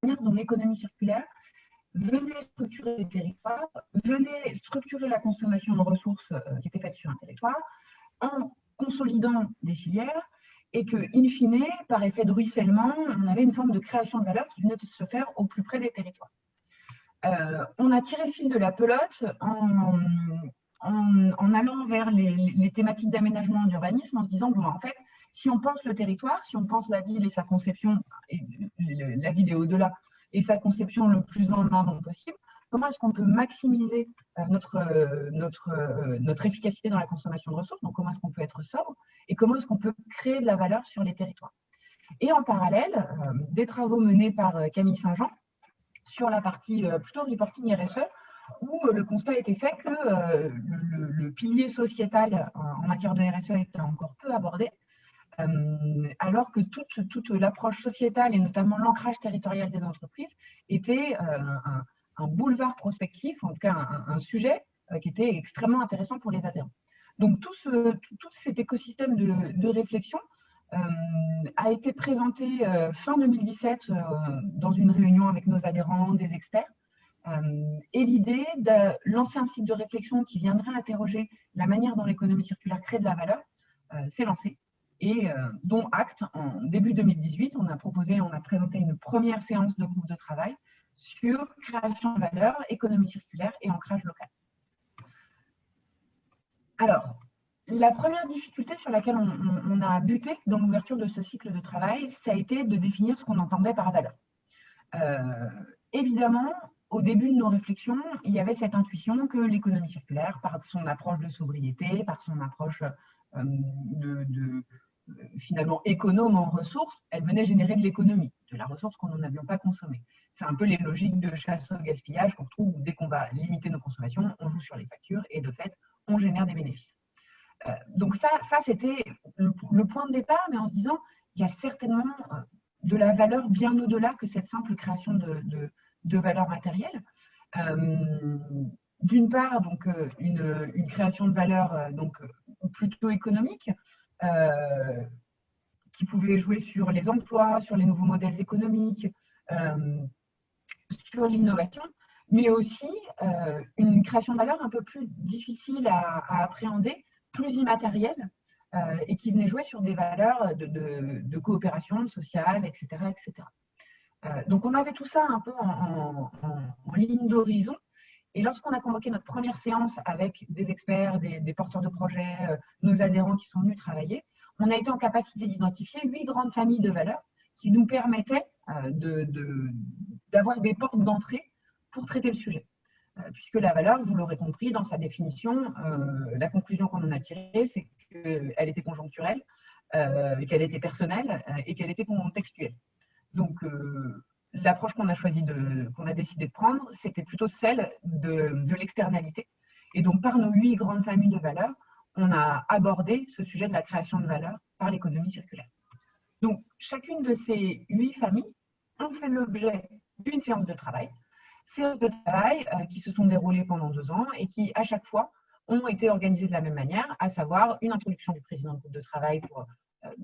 manière dont l'économie circulaire venait structurer les territoires, venait structurer la consommation de ressources qui était faite sur un territoire en consolidant des filières et que, in fine, par effet de ruissellement, on avait une forme de création de valeur qui venait de se faire au plus près des territoires. On a tiré le fil de la pelote en allant vers les thématiques d'aménagement et d'urbanisme en se disant, bon, en fait, si on pense le territoire, si on pense la ville et sa conception, et la ville et au-delà, et sa conception le plus en amont possible, comment est-ce qu'on peut maximiser notre efficacité dans la consommation de ressources, donc comment est-ce qu'on peut être sobre, et comment est-ce qu'on peut créer de la valeur sur les territoires. Et en parallèle, des travaux menés par Camille Saint-Jean sur la partie plutôt reporting RSE, où le constat était fait que le pilier sociétal en matière de RSE était encore peu abordé, alors que toute l'approche sociétale et notamment l'ancrage territorial des entreprises était un boulevard prospectif, en tout cas un sujet qui était extrêmement intéressant pour les adhérents. Donc tout cet écosystème de réflexion a été présenté fin 2017 dans une réunion avec nos adhérents, des experts, et l'idée de lancer un cycle de réflexion qui viendrait interroger la manière dont l'économie circulaire crée de la valeur s'est lancé. Et dont acte, en début 2018, on a présenté une première séance de groupe de travail sur création de valeur, économie circulaire et ancrage local. Alors, la première difficulté sur laquelle on a buté dans l'ouverture de ce cycle de travail, ça a été de définir ce qu'on entendait par valeur. Évidemment, au début de nos réflexions, il y avait cette intuition que l'économie circulaire, par son approche de sobriété, par son approche finalement économe en ressources, elle venait générer de l'économie, de la ressource qu'on n'avions pas consommée. C'est un peu les logiques de chasse au gaspillage qu'on retrouve dès qu'on va limiter nos consommations, on joue sur les factures et de fait, on génère des bénéfices. Donc ça c'était le point de départ, mais en se disant, il y a certainement de la valeur bien au-delà que cette simple création de valeur matérielle. D'une part, donc, une création de valeur plutôt économique, qui pouvait jouer sur les emplois, sur les nouveaux modèles économiques, sur l'innovation, mais aussi une création de valeur un peu plus difficile à appréhender, plus immatérielle, et qui venait jouer sur des valeurs de coopération sociale, etc. etc. Donc on avait tout ça un peu en ligne d'horizon. Et lorsqu'on a convoqué notre première séance avec des experts, des porteurs de projets, nos adhérents qui sont venus travailler, on a été en capacité d'identifier 8 grandes familles de valeurs qui nous permettaient d'avoir des portes d'entrée pour traiter le sujet. Puisque la valeur, vous l'aurez compris, dans sa définition, la conclusion qu'on en a tirée, c'est qu'elle était conjoncturelle, qu'elle était personnelle et qu'elle était contextuelle. Donc, l'approche qu'on a décidé de prendre, c'était plutôt celle de l'externalité. Et donc, par nos 8 grandes familles de valeurs, on a abordé ce sujet de la création de valeur par l'économie circulaire. Donc, chacune de ces 8 familles ont fait l'objet d'une séance de travail qui se sont déroulées pendant 2 ans et qui, à chaque fois, ont été organisées de la même manière, à savoir une introduction du président du groupe de travail pour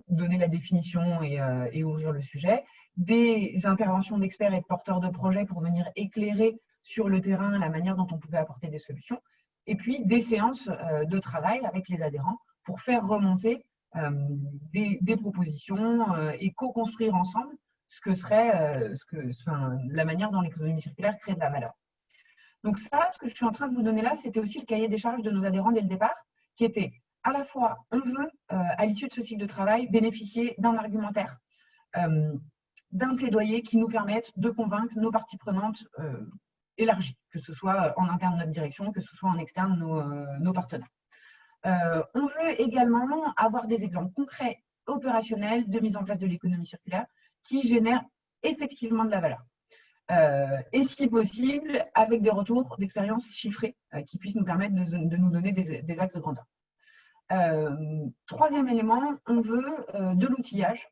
donner la définition et ouvrir le sujet, des interventions d'experts et de porteurs de projets pour venir éclairer sur le terrain la manière dont on pouvait apporter des solutions, et puis des séances de travail avec les adhérents pour faire remonter des propositions et co-construire ensemble ce que serait la manière dont l'économie circulaire crée de la valeur. Donc ça, ce que je suis en train de vous donner là, c'était aussi le cahier des charges de nos adhérents dès le départ, qui était à la fois, on veut, à l'issue de ce cycle de travail, bénéficier d'un argumentaire, d'un plaidoyer qui nous permette de convaincre nos parties prenantes élargies, que ce soit en interne notre direction, que ce soit en externe nos partenaires. On veut également avoir des exemples concrets, opérationnels, de mise en place de l'économie circulaire qui génèrent effectivement de la valeur. Et si possible, avec des retours d'expérience chiffrés qui puissent nous permettre de nous donner des axes de grandeur. Troisième élément, on veut de l'outillage,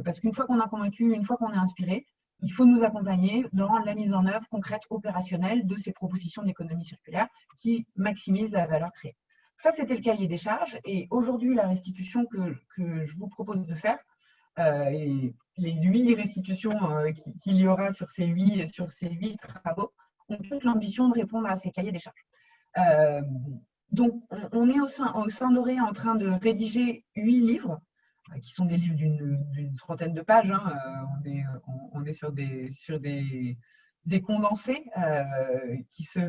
parce qu'une fois qu'on a convaincu, une fois qu'on est inspiré, il faut nous accompagner dans la mise en œuvre concrète, opérationnelle de ces propositions d'économie circulaire qui maximisent la valeur créée. Ça, c'était le cahier des charges. Et aujourd'hui, la restitution que je vous propose de faire, et les 8 restitutions qu'il y aura sur ces 8 travaux ont toute l'ambition de répondre à ces cahiers des charges. Donc, on est au sein d'Oré en train de rédiger 8 livres, qui sont des livres d'une trentaine de pages. Hein. On est sur des condensés qui se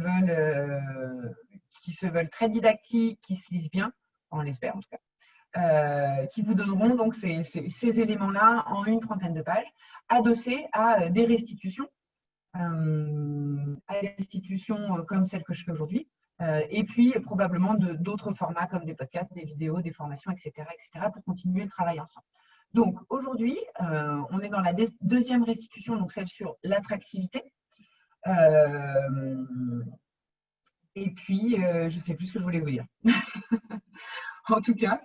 veulent très didactiques, qui se lisent bien, on l'espère en tout cas, qui vous donneront donc ces éléments-là en une trentaine de pages, adossés à des restitutions, comme celle que je fais aujourd'hui, et puis probablement d'autres formats comme des podcasts, des vidéos, des formations, etc., pour continuer le travail ensemble. Donc aujourd'hui, on est dans la deuxième restitution, donc celle sur l'attractivité. Et puis, je ne sais plus ce que je voulais vous dire. En tout cas,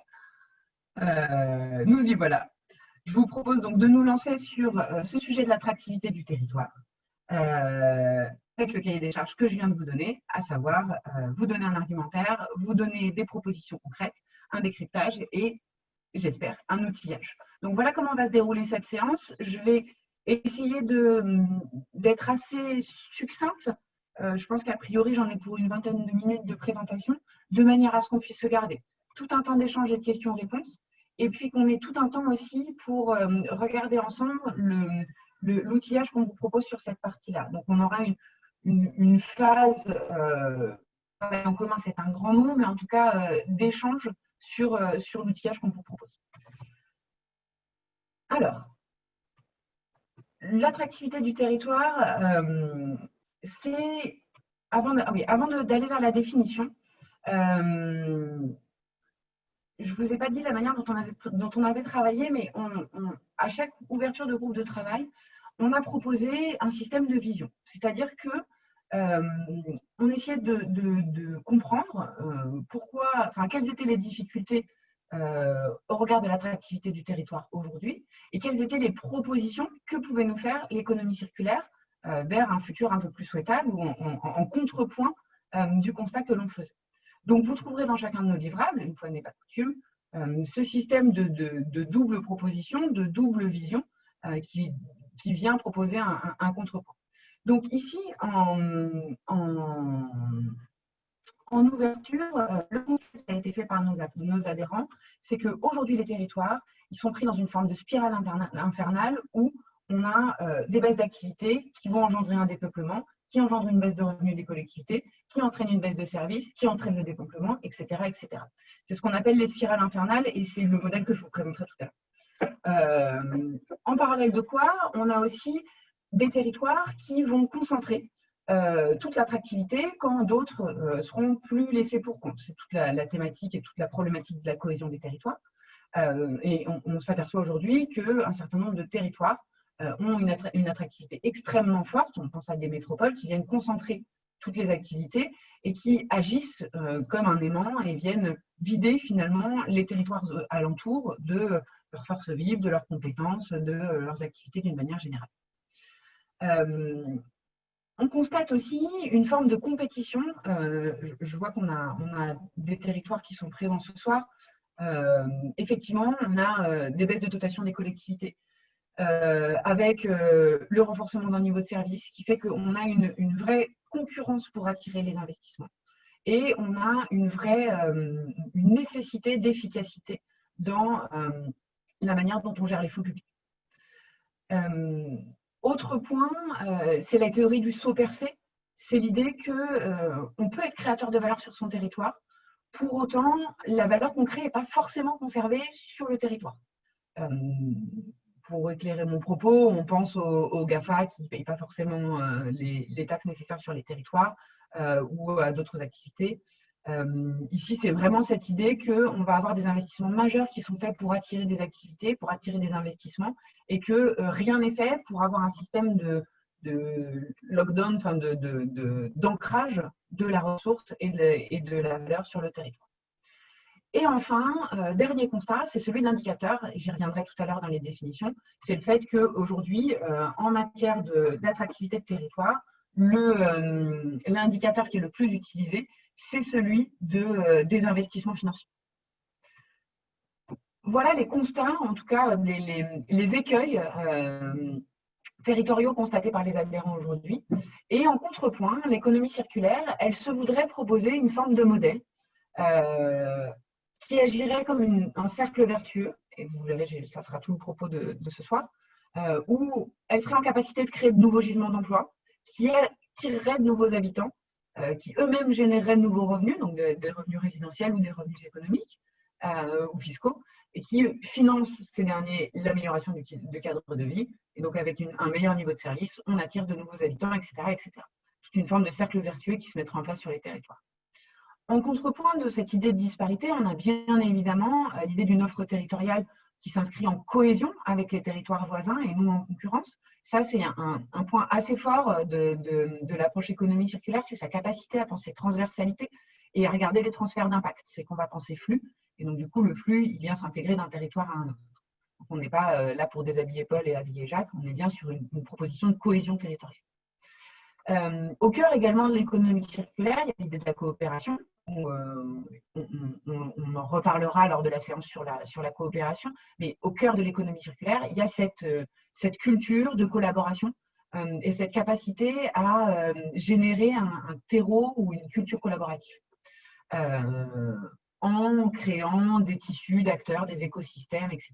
nous y voilà. Je vous propose donc de nous lancer sur ce sujet de l'attractivité du territoire, avec le cahier des charges que je viens de vous donner, à savoir vous donner un argumentaire, vous donner des propositions concrètes, un décryptage et, j'espère, un outillage. Donc voilà comment va se dérouler cette séance. Je vais essayer d'être assez succincte. Je pense qu'a priori, j'en ai pour une vingtaine de minutes de présentation, de manière à ce qu'on puisse se garder tout un temps d'échange et de questions-réponses, et puis qu'on ait tout un temps aussi pour regarder ensemble l'outillage qu'on vous propose sur cette partie-là. Donc, on aura une phase, travail en commun, c'est un grand mot, mais en tout cas d'échange sur l'outillage qu'on vous propose. Alors, l'attractivité du territoire, c'est, avant d'aller vers la définition, je ne vous ai pas dit la manière dont on avait travaillé, mais à chaque ouverture de groupe de travail, on a proposé un système de vision. C'est-à-dire que on essayait de comprendre quelles étaient les difficultés au regard de l'attractivité du territoire aujourd'hui et quelles étaient les propositions que pouvait nous faire l'économie circulaire vers un futur un peu plus souhaitable ou en contrepoint du constat que l'on faisait. Donc, vous trouverez dans chacun de nos livrables, une fois n'est pas coutume, ce système de double proposition, de double vision qui vient proposer un contrepoint. Donc, ici, en ouverture, le constat qui a été fait par nos adhérents, c'est qu'aujourd'hui, les territoires, ils sont pris dans une forme de spirale infernale où on a des baisses d'activité qui vont engendrer un dépeuplement, qui engendre une baisse de revenus des collectivités, qui entraîne une baisse de services, qui entraîne le dépeuplement, etc. etc. C'est ce qu'on appelle les spirales infernales et c'est le modèle que je vous présenterai tout à l'heure. En parallèle de quoi, on a aussi des territoires qui vont concentrer toute l'attractivité quand d'autres seront plus laissés pour compte. C'est toute la thématique et toute la problématique de la cohésion des territoires. Et on s'aperçoit aujourd'hui qu'un certain nombre de territoires ont une attractivité extrêmement forte. On pense à des métropoles qui viennent concentrer toutes les activités et qui agissent comme un aimant et viennent vider finalement les territoires alentours de leur force vive, de leurs compétences, de leurs activités d'une manière générale. On constate aussi une forme de compétition. Je vois qu'on a des territoires qui sont présents ce soir. Effectivement, on a des baisses de dotation des collectivités. Avec le renforcement d'un niveau de service qui fait qu'on a une vraie concurrence pour attirer les investissements. Et on a une nécessité d'efficacité dans la manière dont on gère les fonds publics. Autre point, c'est la théorie du saut percé. C'est l'idée qu'on peut être créateur de valeur sur son territoire. Pour autant, la valeur qu'on crée n'est pas forcément conservée sur le territoire. Pour éclairer mon propos, on pense aux GAFA qui ne payent pas forcément les taxes nécessaires sur les territoires ou à d'autres activités. Ici, c'est vraiment cette idée qu'on va avoir des investissements majeurs qui sont faits pour attirer des activités, pour attirer des investissements, et que rien n'est fait pour avoir un système de lockdown, d'ancrage de la ressource et de la valeur sur le territoire. Et enfin, dernier constat, c'est celui de l'indicateur, j'y reviendrai tout à l'heure dans les définitions, c'est le fait qu'aujourd'hui, en matière d'attractivité de territoire, l'indicateur qui est le plus utilisé, c'est celui des investissements financiers. voilà les constats, en tout cas les écueils territoriaux constatés par les adhérents aujourd'hui. Et en contrepoint, l'économie circulaire, elle se voudrait proposer une forme de modèle qui agirait comme un cercle vertueux, et vous verrez, ça sera tout le propos de ce soir, où elle serait en capacité de créer de nouveaux gisements d'emploi, qui attirerait de nouveaux habitants, qui eux-mêmes généreraient de nouveaux revenus, donc des revenus résidentiels ou des revenus économiques ou fiscaux, et qui financent ces derniers l'amélioration du cadre de vie. Et donc, avec un meilleur niveau de service, on attire de nouveaux habitants, etc., etc. Toute une forme de cercle vertueux qui se mettra en place sur les territoires. En contrepoint de cette idée de disparité, on a bien évidemment l'idée d'une offre territoriale qui s'inscrit en cohésion avec les territoires voisins et non en concurrence. Ça, c'est un point assez fort de l'approche économie circulaire, c'est sa capacité à penser transversalité et à regarder les transferts d'impact. C'est qu'on va penser flux, et donc du coup, le flux, il vient s'intégrer d'un territoire à un autre. Donc, on n'est pas là pour déshabiller Paul et habiller Jacques, on est bien sur une proposition de cohésion territoriale. Au cœur également de l'économie circulaire, il y a l'idée de la coopération. On en reparlera lors de la séance sur la coopération, mais au cœur de l'économie circulaire, il y a cette culture de collaboration et cette capacité à générer un terreau ou une culture collaborative en créant des tissus d'acteurs, des écosystèmes, etc.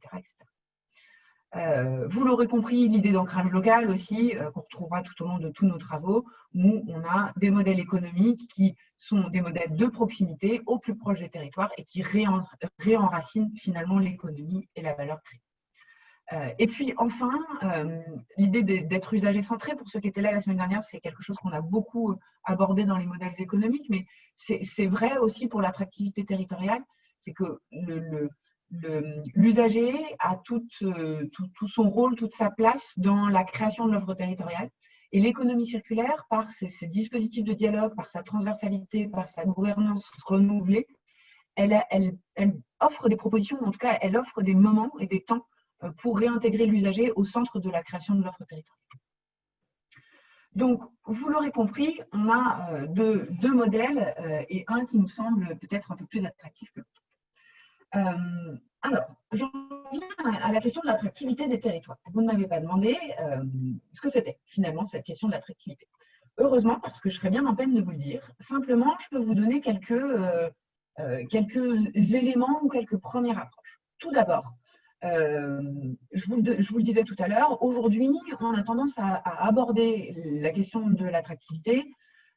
Vous l'aurez compris, l'idée d'ancrage local aussi, qu'on retrouvera tout au long de tous nos travaux, où on a des modèles économiques qui sont des modèles de proximité au plus proche des territoires et qui réenracinent finalement l'économie et la valeur créée. Et puis enfin, l'idée d'être usager centré, pour ceux qui étaient là la semaine dernière, c'est quelque chose qu'on a beaucoup abordé dans les modèles économiques, mais c'est vrai aussi pour l'attractivité territoriale, c'est que l'usager a tout son rôle, toute sa place dans la création de l'offre territoriale. Et l'économie circulaire, par ses dispositifs de dialogue, par sa transversalité, par sa gouvernance renouvelée, elle offre des propositions, en tout cas, elle offre des moments et des temps pour réintégrer l'usager au centre de la création de l'offre territoriale. Donc, vous l'aurez compris, on a deux modèles et un qui nous semble peut-être un peu plus attractif que l'autre. Alors, j'en viens à la question de l'attractivité des territoires. Vous ne m'avez pas demandé ce que c'était finalement cette question de l'attractivité. Heureusement, parce que je serais bien en peine de vous le dire. Simplement, je peux vous donner quelques éléments ou quelques premières approches. Tout d'abord, je vous le disais tout à l'heure, aujourd'hui, on a tendance à aborder la question de l'attractivité,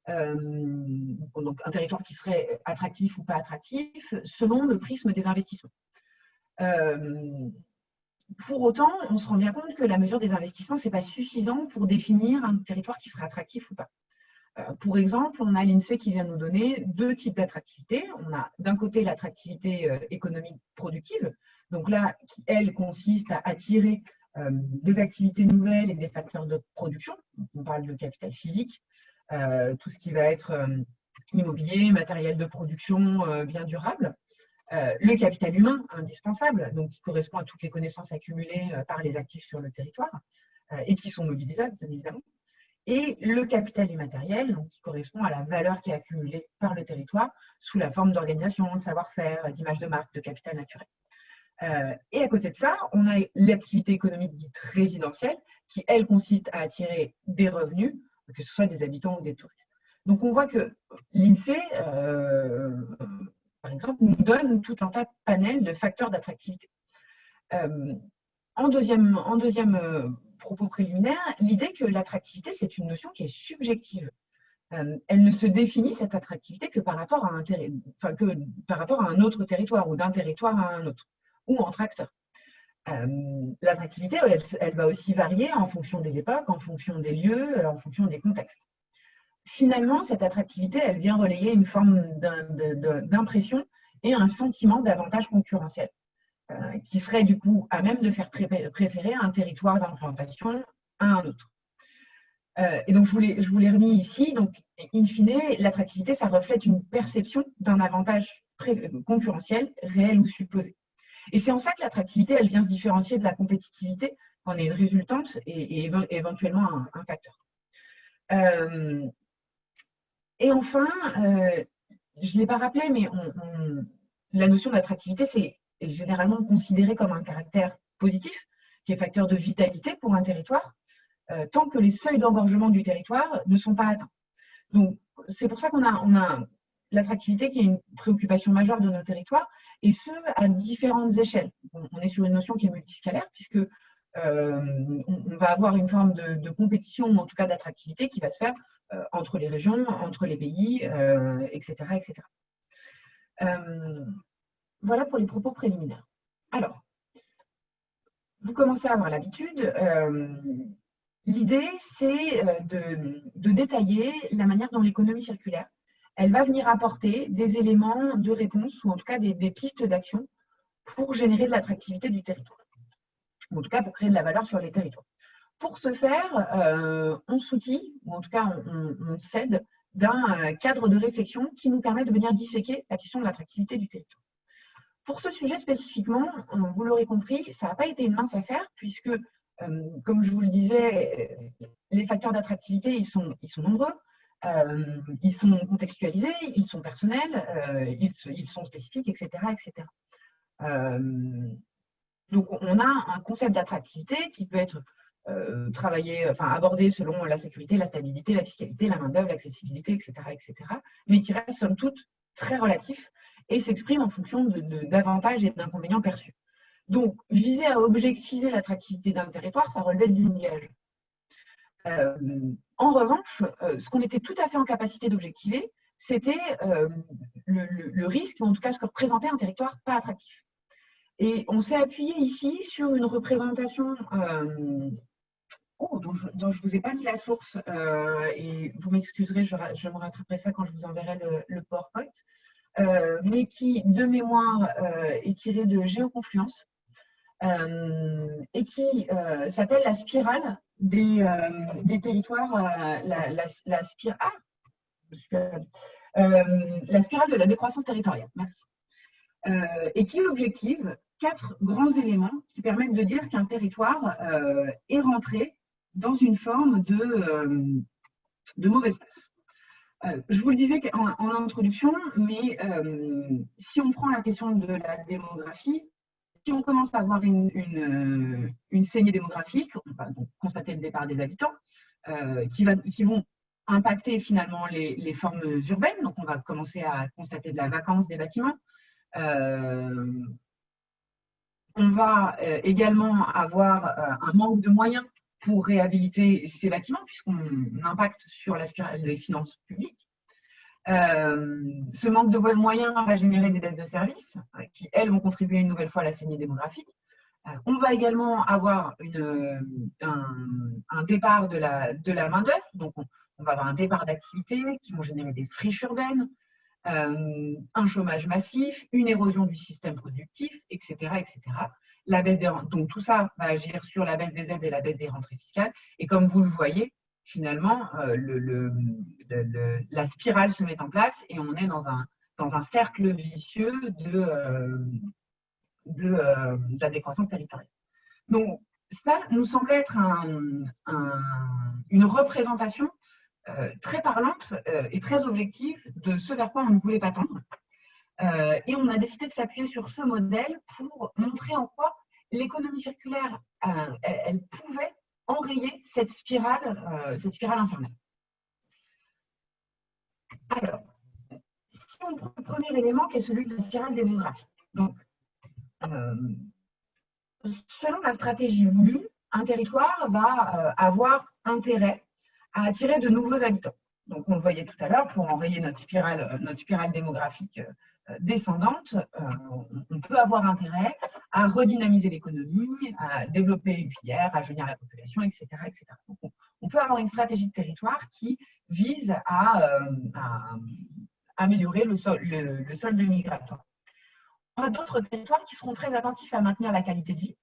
donc un territoire qui serait attractif ou pas attractif, selon le prisme des investissements. Pour autant, on se rend bien compte que la mesure des investissements, ce n'est pas suffisant pour définir un territoire qui serait attractif ou pas. Pour exemple, on a l'INSEE qui vient nous donner deux types d'attractivité. On a d'un côté l'attractivité économique productive, donc là, qui, elle, consiste à attirer des activités nouvelles et des facteurs de production. On parle de capital physique, tout ce qui va être immobilier, matériel de production bien durable. Le capital humain indispensable, donc qui correspond à toutes les connaissances accumulées par les actifs sur le territoire et qui sont mobilisables, bien évidemment. Et le capital immatériel, donc, qui correspond à la valeur qui est accumulée par le territoire sous la forme d'organisation, de savoir-faire, d'image de marque, de capital naturel. Et à côté de ça, on a l'activité économique dite résidentielle, qui, elle, consiste à attirer des revenus, que ce soit des habitants ou des touristes. Donc, on voit que l'INSEE, par exemple, nous donne tout un tas de panels de facteurs d'attractivité. En deuxième propos préliminaire, l'idée que l'attractivité, c'est une notion qui est subjective. Elle ne se définit, cette attractivité, que par rapport à un autre territoire ou d'un territoire à un autre, ou entre acteurs. L'attractivité, elle va aussi varier en fonction des époques, en fonction des lieux, en fonction des contextes. Finalement, cette attractivité, elle vient relayer une forme d'impression et un sentiment d'avantage concurrentiel, qui serait du coup à même de faire préférer un territoire d'implantation à un autre. Et donc, je vous l'ai remis ici. Donc, in fine, l'attractivité, ça reflète une perception d'un avantage concurrentiel, réel ou supposé. Et c'est en ça que l'attractivité, elle vient se différencier de la compétitivité, quand on est une résultante et éventuellement un facteur. Et enfin, je ne l'ai pas rappelé, mais la notion d'attractivité, c'est est généralement considéré comme un caractère positif, qui est facteur de vitalité pour un territoire, tant que les seuils d'engorgement du territoire ne sont pas atteints. Donc, c'est pour ça qu'on a l'attractivité qui est une préoccupation majeure de nos territoires, et ce, à différentes échelles. On est sur une notion qui est multiscalaire, puisque on va avoir une forme de compétition, ou en tout cas d'attractivité, qui va se faire entre les régions, entre les pays, etc. etc. Voilà pour les propos préliminaires. Alors, vous commencez à avoir l'habitude. L'idée, c'est de détailler la manière dont l'économie circulaire, elle va venir apporter des éléments de réponse, ou en tout cas des pistes d'action pour générer de l'attractivité du territoire, ou en tout cas pour créer de la valeur sur les territoires. Pour ce faire, on s'outille, ou en tout cas on s'aide d'un cadre de réflexion qui nous permet de venir disséquer la question de l'attractivité du territoire. Pour ce sujet spécifiquement, vous l'aurez compris, ça n'a pas été une mince affaire, puisque, comme je vous le disais, les facteurs d'attractivité, ils sont nombreux, ils sont contextualisés, ils sont personnels, ils sont spécifiques, etc. etc. Donc, on a un concept d'attractivité qui peut être abordé selon la sécurité, la stabilité, la fiscalité, la main-d'œuvre, l'accessibilité, etc., etc., mais qui reste somme toute très relatif et s'exprime en fonction d'avantages et d'inconvénients perçus. Donc, viser à objectiver l'attractivité d'un territoire, ça relevait de l'unigage. En revanche, ce qu'on était tout à fait en capacité d'objectiver, c'était le risque, ou en tout cas ce que représentait un territoire pas attractif. Et on s'est appuyé ici sur une représentation dont je ne vous ai pas mis la source, et vous m'excuserez, je me rattraperai ça quand je vous enverrai le PowerPoint, mais qui, de mémoire, est tirée de Géoconfluence, et qui s'appelle la spirale des territoires, la spirale de la décroissance territoriale. Merci. Et qui objective 4 grands éléments qui permettent de dire qu'un territoire est rentré dans une forme de mauvaise passe. Je vous le disais en introduction, mais si on prend la question de la démographie, si on commence à avoir une saignée démographique, on va donc constater le départ des habitants qui vont impacter finalement les formes urbaines. Donc on va commencer à constater de la vacance des bâtiments. On va également avoir un manque de moyens pour réhabiliter ces bâtiments, puisqu'on impacte sur la spirale des finances publiques. Ce manque de moyens va générer des baisses de services qui, elles, vont contribuer une nouvelle fois à la saignée démographique. On va également avoir un départ de la main-d'œuvre, donc on va avoir un départ d'activités qui vont générer des friches urbaines, un chômage massif, une érosion du système productif, etc. etc. La baisse donc tout ça va agir sur la baisse des aides et la baisse des rentrées fiscales. Et comme vous le voyez, finalement, la spirale se met en place et on est dans un cercle vicieux de la décroissance territoriale. Donc, ça nous semble être une représentation très parlante et très objective de ce vers quoi on ne voulait pas tendre. Et on a décidé de s'appuyer sur ce modèle pour montrer en quoi l'économie circulaire, elle pouvait enrayer cette spirale infernale. Alors, si on prend le premier élément qui est celui de la spirale démographique. Donc, selon la stratégie voulue, un territoire va avoir intérêt à attirer de nouveaux habitants. Donc, on le voyait tout à l'heure, pour enrayer notre spirale démographique descendante, on peut avoir intérêt à redynamiser l'économie, à développer une filière, à rajeunir la population, etc. etc. Donc, on peut avoir une stratégie de territoire qui vise à améliorer le solde migratoire. On aura d'autres territoires qui seront très attentifs à maintenir la qualité de vie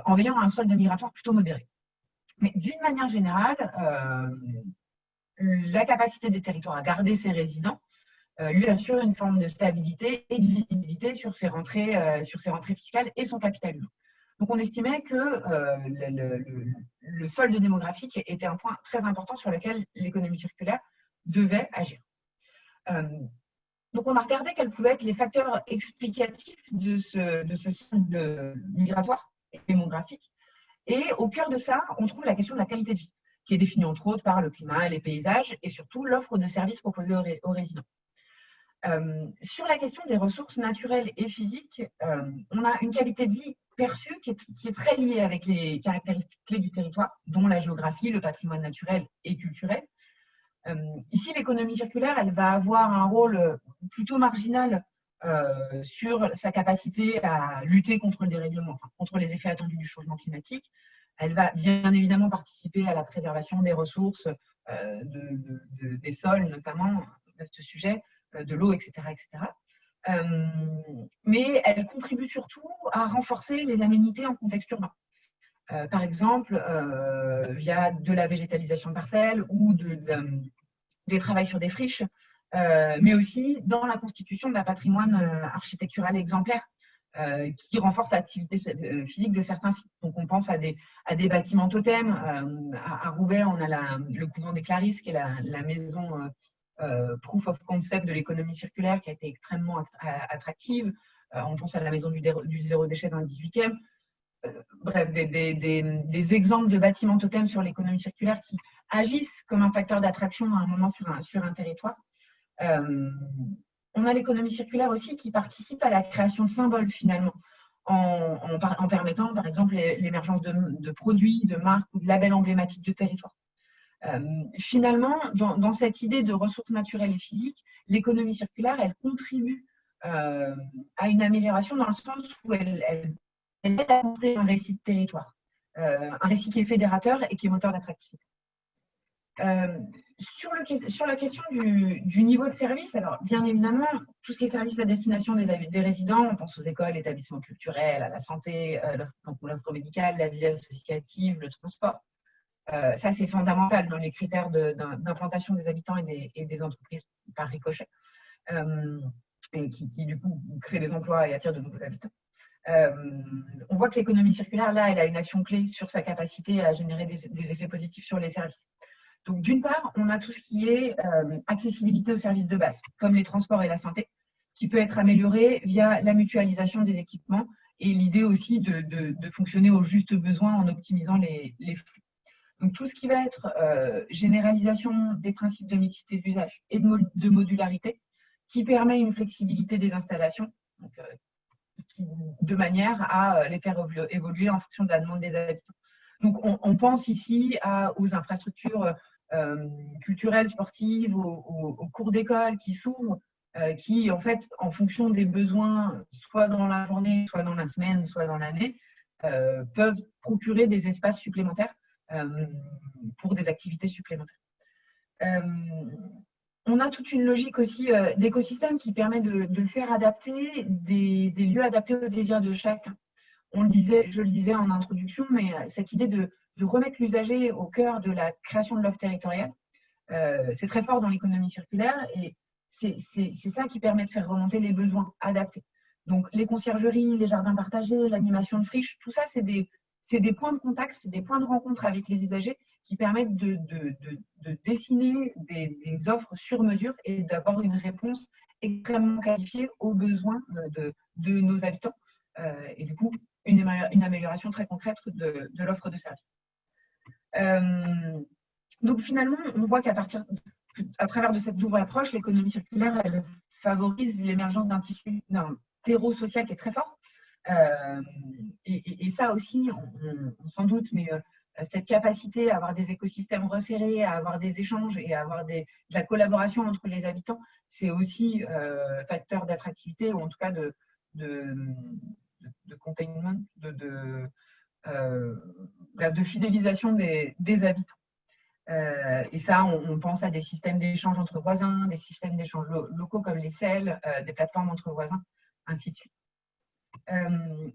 en veillant à un solde migratoire plutôt modéré. Mais d'une manière générale, la capacité des territoires à garder ses résidents lui assure une forme de stabilité et de visibilité sur ses rentrées fiscales et son capital humain. Donc on estimait que le solde démographique était un point très important sur lequel l'économie circulaire devait agir. Donc, on a regardé quels pouvaient être les facteurs explicatifs de ce cycle migratoire et démographique. Et au cœur de ça, on trouve la question de la qualité de vie, qui est définie entre autres par le climat, les paysages et surtout l'offre de services proposés aux résidents. Sur la question des ressources naturelles et physiques, on a une qualité de vie perçue qui est très liée avec les caractéristiques clés du territoire, dont la géographie, le patrimoine naturel et culturel. Ici, l'économie circulaire, elle va avoir un rôle plutôt marginal sur sa capacité à lutter contre le dérèglement, enfin, contre les effets attendus du changement climatique. Elle va bien évidemment participer à la préservation des ressources, des sols notamment, vaste sujet, de l'eau, etc. etc. Mais elle contribue surtout à renforcer les aménités en contexte urbain. Par exemple, via de la végétalisation de parcelles ou des travaux sur des friches, mais aussi dans la constitution d'un patrimoine architectural exemplaire qui renforce l'activité physique de certains sites. Donc, on pense à des bâtiments totems. À Roubaix, on a le couvent des Clarisses, qui est la maison proof of concept de l'économie circulaire, qui a été extrêmement attractive. On pense à la maison du zéro déchet dans le 18e. Bref, des exemples de bâtiments totems sur l'économie circulaire qui agissent comme un facteur d'attraction à un moment sur un territoire. On a l'économie circulaire aussi qui participe à la création de symboles finalement, en permettant par exemple l'émergence de produits, de marques ou de labels emblématiques de territoire. Finalement, dans cette idée de ressources naturelles et physiques, l'économie circulaire, elle contribue à une amélioration dans le sens où elle aide à construire un récit de territoire, un récit qui est fédérateur et qui est moteur d'attractivité. Sur la question du niveau de service, alors bien évidemment, tout ce qui est service à destination des résidents, on pense aux écoles, établissements culturels, à la santé, l'offre médicale, la vie associative, le transport. Ça, c'est fondamental dans les critères d'implantation des habitants et des entreprises par ricochet, et qui du coup créent des emplois et attirent de nouveaux habitants. On voit que l'économie circulaire, là, elle a une action clé sur sa capacité à générer des effets positifs sur les services. Donc, d'une part, on a tout ce qui est accessibilité aux services de base, comme les transports et la santé, qui peut être amélioré via la mutualisation des équipements et l'idée aussi de fonctionner au juste besoin en optimisant les flux. Donc, tout ce qui va être généralisation des principes de mixité d'usage et de modularité, qui permet une flexibilité des installations, donc, de manière à les faire évoluer en fonction de la demande des habitants. Donc, on pense ici aux infrastructures culturelles, sportives, aux cours d'école qui s'ouvrent, qui, en fait, en fonction des besoins, soit dans la journée, soit dans la semaine, soit dans l'année, peuvent procurer des espaces supplémentaires pour des activités supplémentaires. On a toute une logique aussi d'écosystème qui permet de faire adapter des lieux adaptés aux désirs de chacun. Je le disais en introduction, mais cette idée de remettre l'usager au cœur de la création de l'offre territoriale, c'est très fort dans l'économie circulaire et c'est ça qui permet de faire remonter les besoins adaptés. Donc les conciergeries, les jardins partagés, l'animation de friches, tout ça, c'est des points de contact, c'est des points de rencontre avec les usagers qui permettent de dessiner des offres sur mesure et d'avoir une réponse extrêmement qualifiée aux besoins de nos habitants. Et du coup, une amélioration très concrète de l'offre de services. Donc finalement, on voit qu'à travers de cette nouvelle approche, l'économie circulaire, elle favorise l'émergence d'un terreau social qui est très fort. Et ça aussi, on s'en doute, mais cette capacité à avoir des écosystèmes resserrés, à avoir des échanges et à avoir de la collaboration entre les habitants, c'est aussi facteur d'attractivité ou en tout cas de containment, de fidélisation des habitants. Et ça, on pense à des systèmes d'échange entre voisins, des systèmes d'échange locaux comme les CEL, des plateformes entre voisins, ainsi de suite.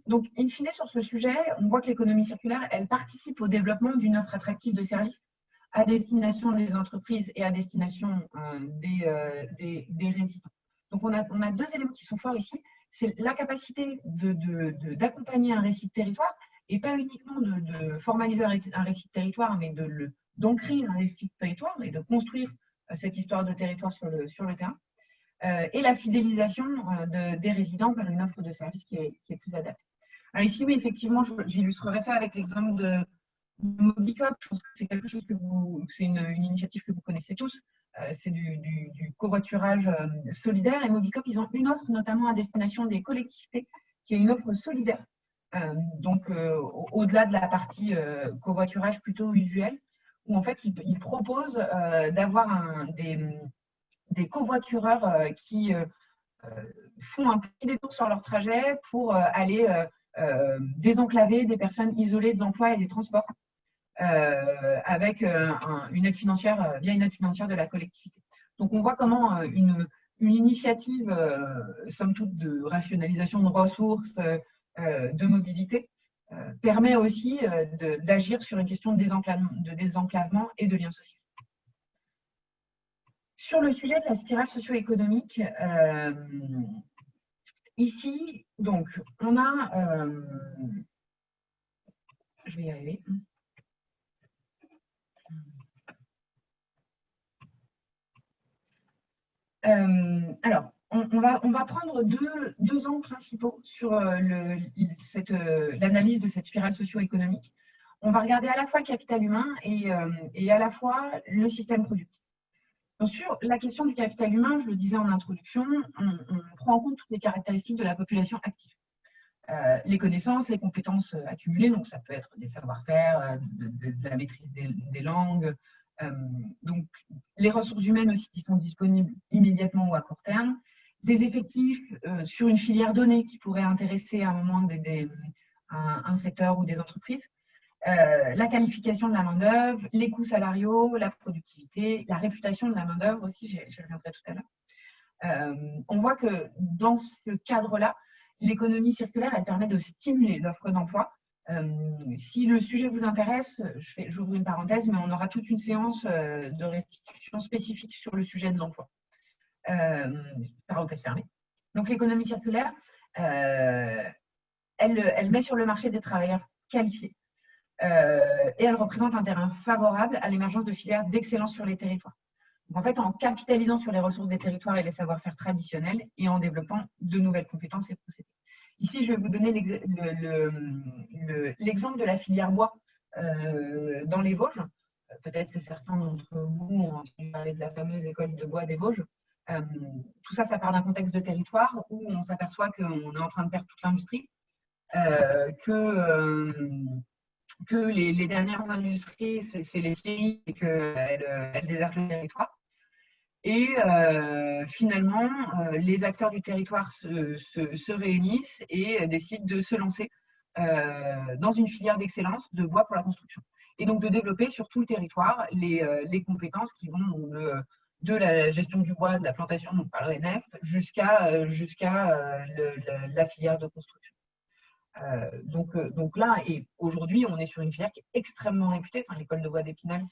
Donc, in fine, sur ce sujet, on voit que l'économie circulaire, elle participe au développement d'une offre attractive de services à destination des entreprises et à destination des résidents. Donc, on a deux éléments qui sont forts ici. C'est la capacité d'accompagner un récit de territoire et pas uniquement de formaliser un récit de territoire, mais d'ancrer un récit de territoire et de construire cette histoire de territoire sur le terrain. et la fidélisation des résidents vers une offre de service qui est plus adaptée. Alors ici, oui, effectivement, j'illustrerai ça avec l'exemple de Mobicop. Je pense que c'est quelque chose c'est une initiative que vous connaissez tous. C'est du covoiturage solidaire. Et Mobicop, ils ont une offre notamment à destination des collectivités, qui est une offre solidaire. Donc, au-delà de la partie covoiturage plutôt usuelle, où en fait, ils proposent d'avoir des covoitureurs qui font un petit détour sur leur trajet pour aller désenclaver des personnes isolées de l'emploi et des transports avec une aide financière, via une aide financière de la collectivité. Donc on voit comment une initiative, somme toute, de rationalisation de ressources, de mobilité, permet aussi d'agir sur une question de désenclavement et de lien social. Sur le sujet de la spirale socio-économique, ici, donc, on a, je vais y arriver. Alors, on va prendre deux angles principaux sur l'analyse de cette spirale socio-économique. On va regarder à la fois le capital humain et à la fois le système productif. Donc, sur la question du capital humain, je le disais en introduction, on prend en compte toutes les caractéristiques de la population active. Les connaissances, les compétences accumulées, donc ça peut être des savoir-faire, de la maîtrise des langues, donc les ressources humaines aussi qui sont disponibles immédiatement ou à court terme, des effectifs sur une filière donnée qui pourrait intéresser à un moment un secteur ou des entreprises, la qualification de la main-d'œuvre, les coûts salariaux, la productivité, la réputation de la main-d'œuvre aussi, je reviendrai tout à l'heure. On voit que dans ce cadre-là, l'économie circulaire, elle permet de stimuler l'offre d'emploi. Si le sujet vous intéresse, j'ouvre une parenthèse, mais on aura toute une séance de restitution spécifique sur le sujet de l'emploi. Parenthèse fermée. Donc l'économie circulaire, elle met sur le marché des travailleurs qualifiés. Et elle représente un terrain favorable à l'émergence de filières d'excellence sur les territoires. Donc, en fait, en capitalisant sur les ressources des territoires et les savoir-faire traditionnels et en développant de nouvelles compétences et procédés. Ici, je vais vous donner l'exemple de la filière bois dans les Vosges. Peut-être que certains d'entre vous ont entendu parler de la fameuse école de bois des Vosges. Tout ça, ça part d'un contexte de territoire où on s'aperçoit qu'on est en train de perdre toute l'industrie, que les dernières industries, c'est les scieries et qu'elles désertent le territoire. Et finalement, les acteurs du territoire se réunissent et décident de se lancer dans une filière d'excellence de bois pour la construction. Et donc de développer sur tout le territoire les compétences qui vont de la gestion du bois, de la plantation, donc par l'ENF, jusqu'à la filière de construction. Donc là, et aujourd'hui, on est sur une filière qui est extrêmement réputée. Enfin, l'école de bois d'Épinal,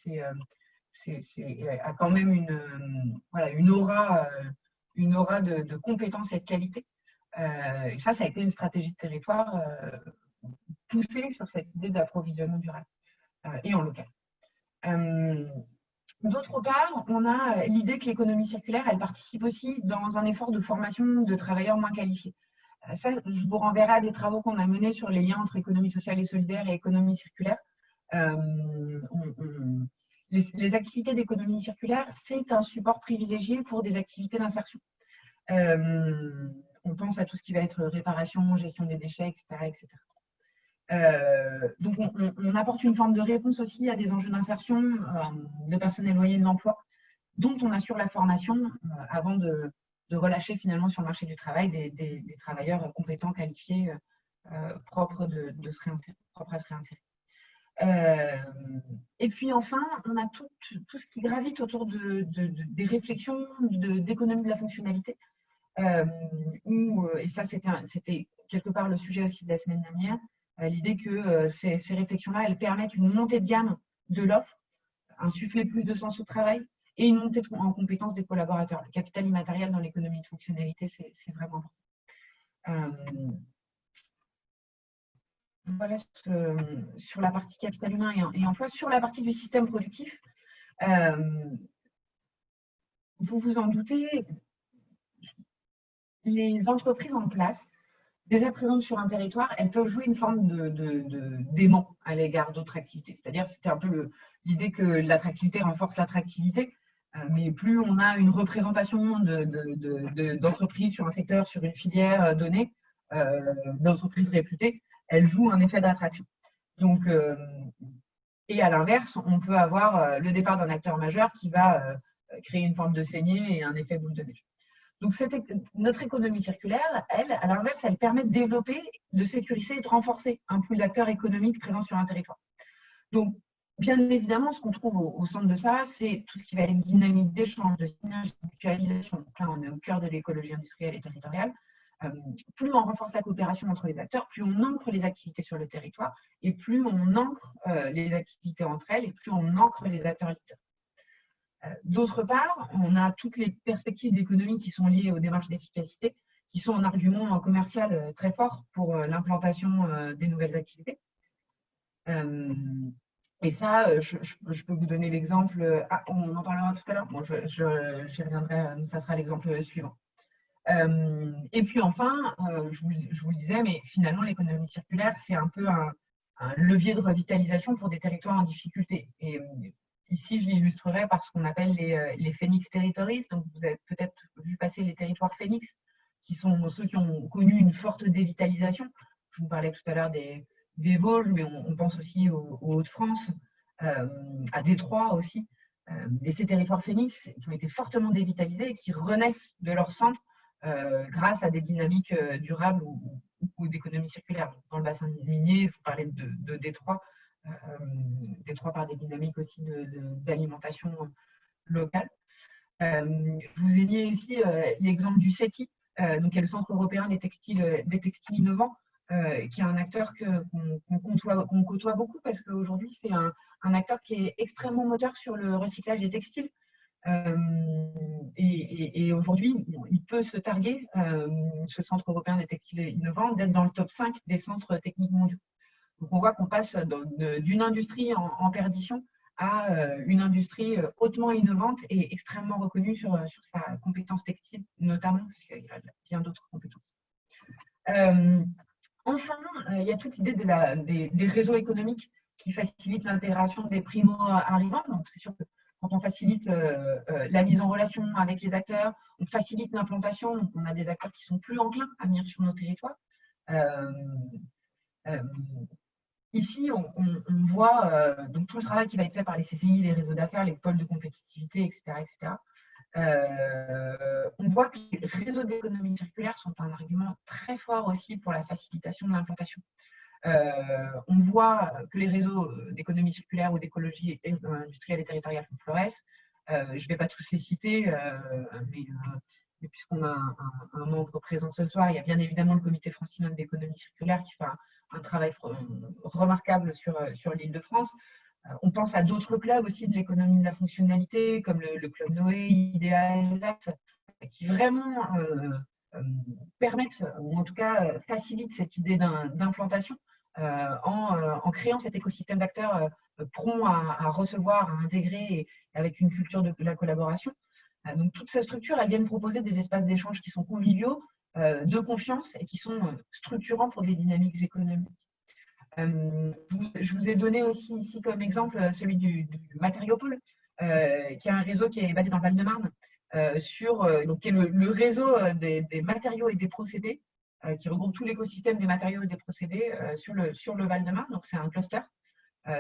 a quand même une aura de compétences et de qualité. Et ça a été une stratégie de territoire poussée sur cette idée d'approvisionnement durable et en local. D'autre part, on a l'idée que l'économie circulaire, elle participe aussi dans un effort de formation de travailleurs moins qualifiés. Ça, je vous renverrai à des travaux qu'on a menés sur les liens entre économie sociale et solidaire et économie circulaire. Les activités d'économie circulaire, c'est un support privilégié pour des activités d'insertion. On pense à tout ce qui va être réparation, gestion des déchets, etc. Donc, on apporte une forme de réponse aussi à des enjeux d'insertion de personnes éloignées de l'emploi, dont on assure la formation avant de relâcher finalement sur le marché du travail des travailleurs compétents, qualifiés, propres à se réinsérer. Et puis enfin, on a tout ce qui gravite autour des réflexions d'économie de la fonctionnalité, et ça c'était quelque part le sujet aussi de la semaine dernière, l'idée que ces réflexions-là, elles permettent une montée de gamme de l'offre, insuffler plus de sens au travail et une montée en compétences des collaborateurs. Le capital immatériel dans l'économie de fonctionnalité, c'est vraiment important. Voilà sur la partie capital humain et emploi. Sur la partie du système productif, vous vous en doutez, les entreprises en place, déjà présentes sur un territoire, elles peuvent jouer une forme d'aimant à l'égard d'autres activités. C'est-à-dire, c'était un peu l'idée que l'attractivité renforce l'attractivité, mais plus on a une représentation d'entreprises sur un secteur, sur une filière donnée, d'entreprises réputées, elles jouent un effet d'attraction. Donc, et à l'inverse, on peut avoir le départ d'un acteur majeur qui va créer une forme de saignée et un effet boule de neige. Donc, notre économie circulaire, elle, à l'inverse, elle permet de développer, de sécuriser et de renforcer un pool d'acteurs économiques présents sur un territoire. Donc, bien évidemment, ce qu'on trouve au centre de ça, c'est tout ce qui va être dynamique d'échange, de synergie, de mutualisation. Donc là, on est au cœur de l'écologie industrielle et territoriale. Plus on renforce la coopération entre les acteurs, plus on ancre les activités sur le territoire, et plus on ancre les activités entre elles, et plus on ancre les acteurs leaders. D'autre part, on a toutes les perspectives d'économie qui sont liées aux démarches d'efficacité, qui sont un argument commercial très fort pour l'implantation des nouvelles activités. Et ça, je peux vous donner l'exemple. Ah, on en parlera tout à l'heure. Bon, j'y reviendrai, ça sera l'exemple suivant. Et puis enfin, je vous le disais, mais finalement, l'économie circulaire, c'est un peu un levier de revitalisation pour des territoires en difficulté. Et ici, je l'illustrerai par ce qu'on appelle les Phoenix Territories. Donc, vous avez peut-être vu passer les territoires Phoenix, qui sont ceux qui ont connu une forte dévitalisation. Je vous parlais tout à l'heure des Vosges, mais on pense aussi aux Hauts-de-France, à Détroit aussi. Et ces territoires Phoenix qui ont été fortement dévitalisés et qui renaissent de leur centre grâce à des dynamiques durables ou d'économie circulaire. Dans le bassin minier, il faut parler de Détroit, Détroit par des dynamiques aussi d'alimentation locale. Je vous ai mis ici l'exemple du CETI, donc qui est le Centre européen des textiles innovants, qui est un acteur qu'on côtoie beaucoup parce qu'aujourd'hui, c'est un acteur qui est extrêmement moteur sur le recyclage des textiles. Et aujourd'hui, il peut se targuer, ce Centre européen des textiles innovants, d'être dans le top 5 des centres techniques mondiaux. Donc on voit qu'on passe d'une industrie en perdition à une industrie hautement innovante et extrêmement reconnue sur sa compétence textile, notamment, parce qu'il y a bien d'autres compétences. Enfin, il y a toute l'idée des réseaux économiques qui facilitent l'intégration des primo-arrivants. Donc c'est sûr que quand on facilite la mise en relation avec les acteurs, on facilite l'implantation, donc on a des acteurs qui sont plus enclins à venir sur nos territoires. Ici, on voit donc tout le travail qui va être fait par les CCI, les réseaux d'affaires, les pôles de compétitivité, etc. On voit que les réseaux d'économie circulaire sont un argument très fort aussi pour la facilitation de l'implantation. On voit que les réseaux d'économie circulaire ou d'écologie industrielle et territoriale florissent. Je ne vais pas tous les citer, mais puisqu'on a un membre présent ce soir, il y a bien évidemment le comité francilien d'économie circulaire qui fait un travail remarquable sur l'Île-de-France. On pense à d'autres clubs aussi de l'économie de la fonctionnalité, comme le Club Noé, IDEA, qui vraiment permettent, ou en tout cas facilitent cette idée d'implantation en créant cet écosystème d'acteurs prompts à recevoir, à intégrer, et avec une culture de la collaboration. Donc toutes ces structures, elles viennent proposer des espaces d'échange qui sont conviviaux, de confiance et qui sont structurants pour des dynamiques économiques. Je vous ai donné aussi ici comme exemple celui du Matériopole, qui est un réseau qui est basé dans le Val-de-Marne, donc qui est le réseau des matériaux et des procédés, qui regroupe tout l'écosystème des matériaux et des procédés sur le Val-de-Marne. Donc c'est un cluster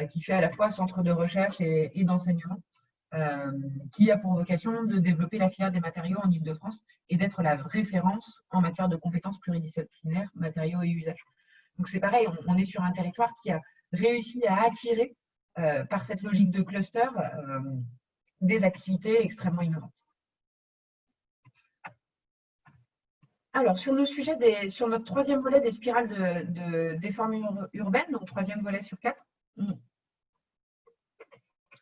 qui fait à la fois centre de recherche et d'enseignement, qui a pour vocation de développer la filière des matériaux en Île-de-France et d'être la référence en matière de compétences pluridisciplinaires, matériaux et usages. Donc c'est pareil, on est sur un territoire qui a réussi à attirer, par cette logique de cluster, des activités extrêmement innovantes. Alors, sur notre troisième volet des spirales des formes urbaines, donc troisième volet sur 4,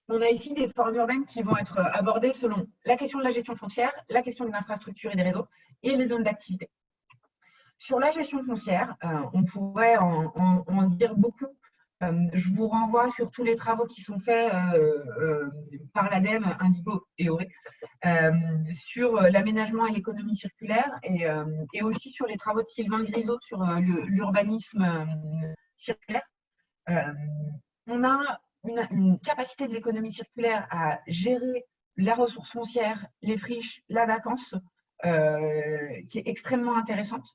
on a ici des formes urbaines qui vont être abordées selon la question de la gestion foncière, la question des infrastructures et des réseaux, et les zones d'activité. Sur la gestion foncière, on pourrait en dire beaucoup Je vous renvoie sur tous les travaux qui sont faits par l'ADEME, Indigo et ORE sur l'aménagement et l'économie circulaire et aussi sur les travaux de Sylvain Grisot sur l'urbanisme circulaire. On a une capacité de l'économie circulaire à gérer la ressource foncière, les friches, la vacance, qui est extrêmement intéressante.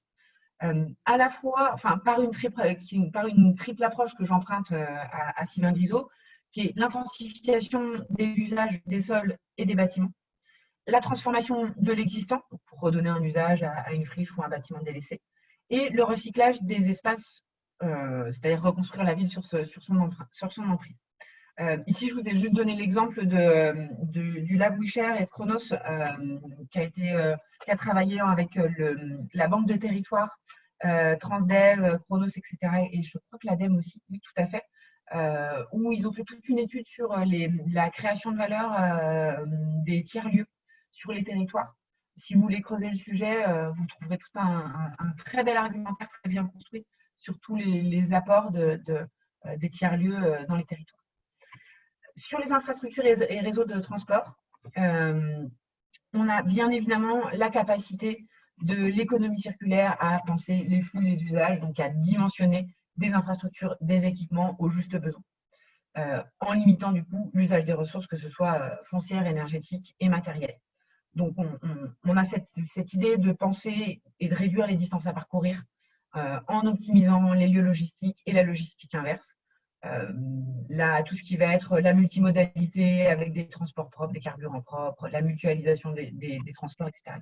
À la fois, enfin, par une triple approche que j'emprunte à Sylvain Grisot, qui est l'intensification des usages des sols et des bâtiments, la transformation de l'existant, pour redonner un usage à une friche ou un bâtiment délaissé, et le recyclage des espaces, c'est-à-dire reconstruire la ville sur son emprise. Ici, je vous ai juste donné l'exemple du Lab Wisher et de Chronos, qui a travaillé avec la Banque de territoire, Transdev, Chronos, etc. Et je crois que l'ADEME aussi, oui, tout à fait, où ils ont fait toute une étude sur la création de valeur des tiers-lieux sur les territoires. Si vous voulez creuser le sujet, vous trouverez tout un très bel argumentaire très bien construit sur tous les apports des tiers-lieux dans les territoires. Sur les infrastructures et réseaux de transport, on a bien évidemment la capacité de l'économie circulaire à penser les flux, les usages, donc à dimensionner des infrastructures, des équipements au juste besoin, en limitant du coup l'usage des ressources, que ce soit foncières, énergétiques et matérielles. Donc on a cette idée de penser et de réduire les distances à parcourir en optimisant les lieux logistiques et la logistique inverse. Tout ce qui va être la multimodalité avec des transports propres, des carburants propres, la mutualisation des transports, etc.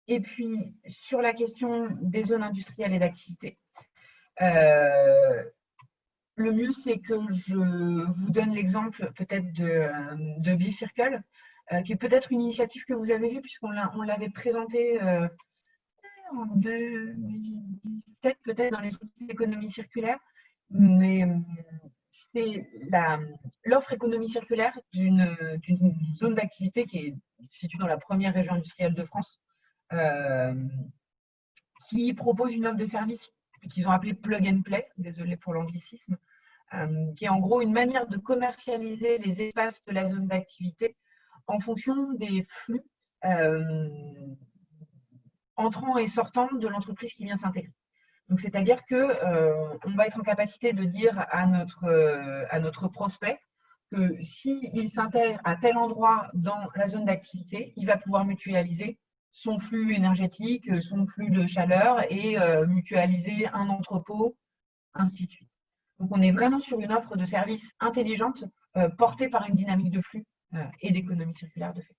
Et puis, sur la question des zones industrielles et d'activité, le mieux, c'est que je vous donne l'exemple peut-être de BeCircle, qui est peut-être une initiative que vous avez vue, puisqu'on l'avait présentée en 2017, peut-être dans les outils d'économie circulaire, mais c'est l'offre économie circulaire d'une zone d'activité qui est située dans la première région industrielle de France, qui propose une offre de service qu'ils ont appelée Plug and Play, désolé pour l'anglicisme, qui est en gros une manière de commercialiser les espaces de la zone d'activité en fonction des flux entrant et sortant de l'entreprise qui vient s'intégrer. Donc, c'est-à-dire qu'on va être en capacité de dire à notre prospect que s'il s'intègre à tel endroit dans la zone d'activité, il va pouvoir mutualiser son flux énergétique, son flux de chaleur et mutualiser un entrepôt, ainsi de suite. Donc, on est vraiment sur une offre de services intelligente portée par une dynamique de flux et d'économie circulaire de fait.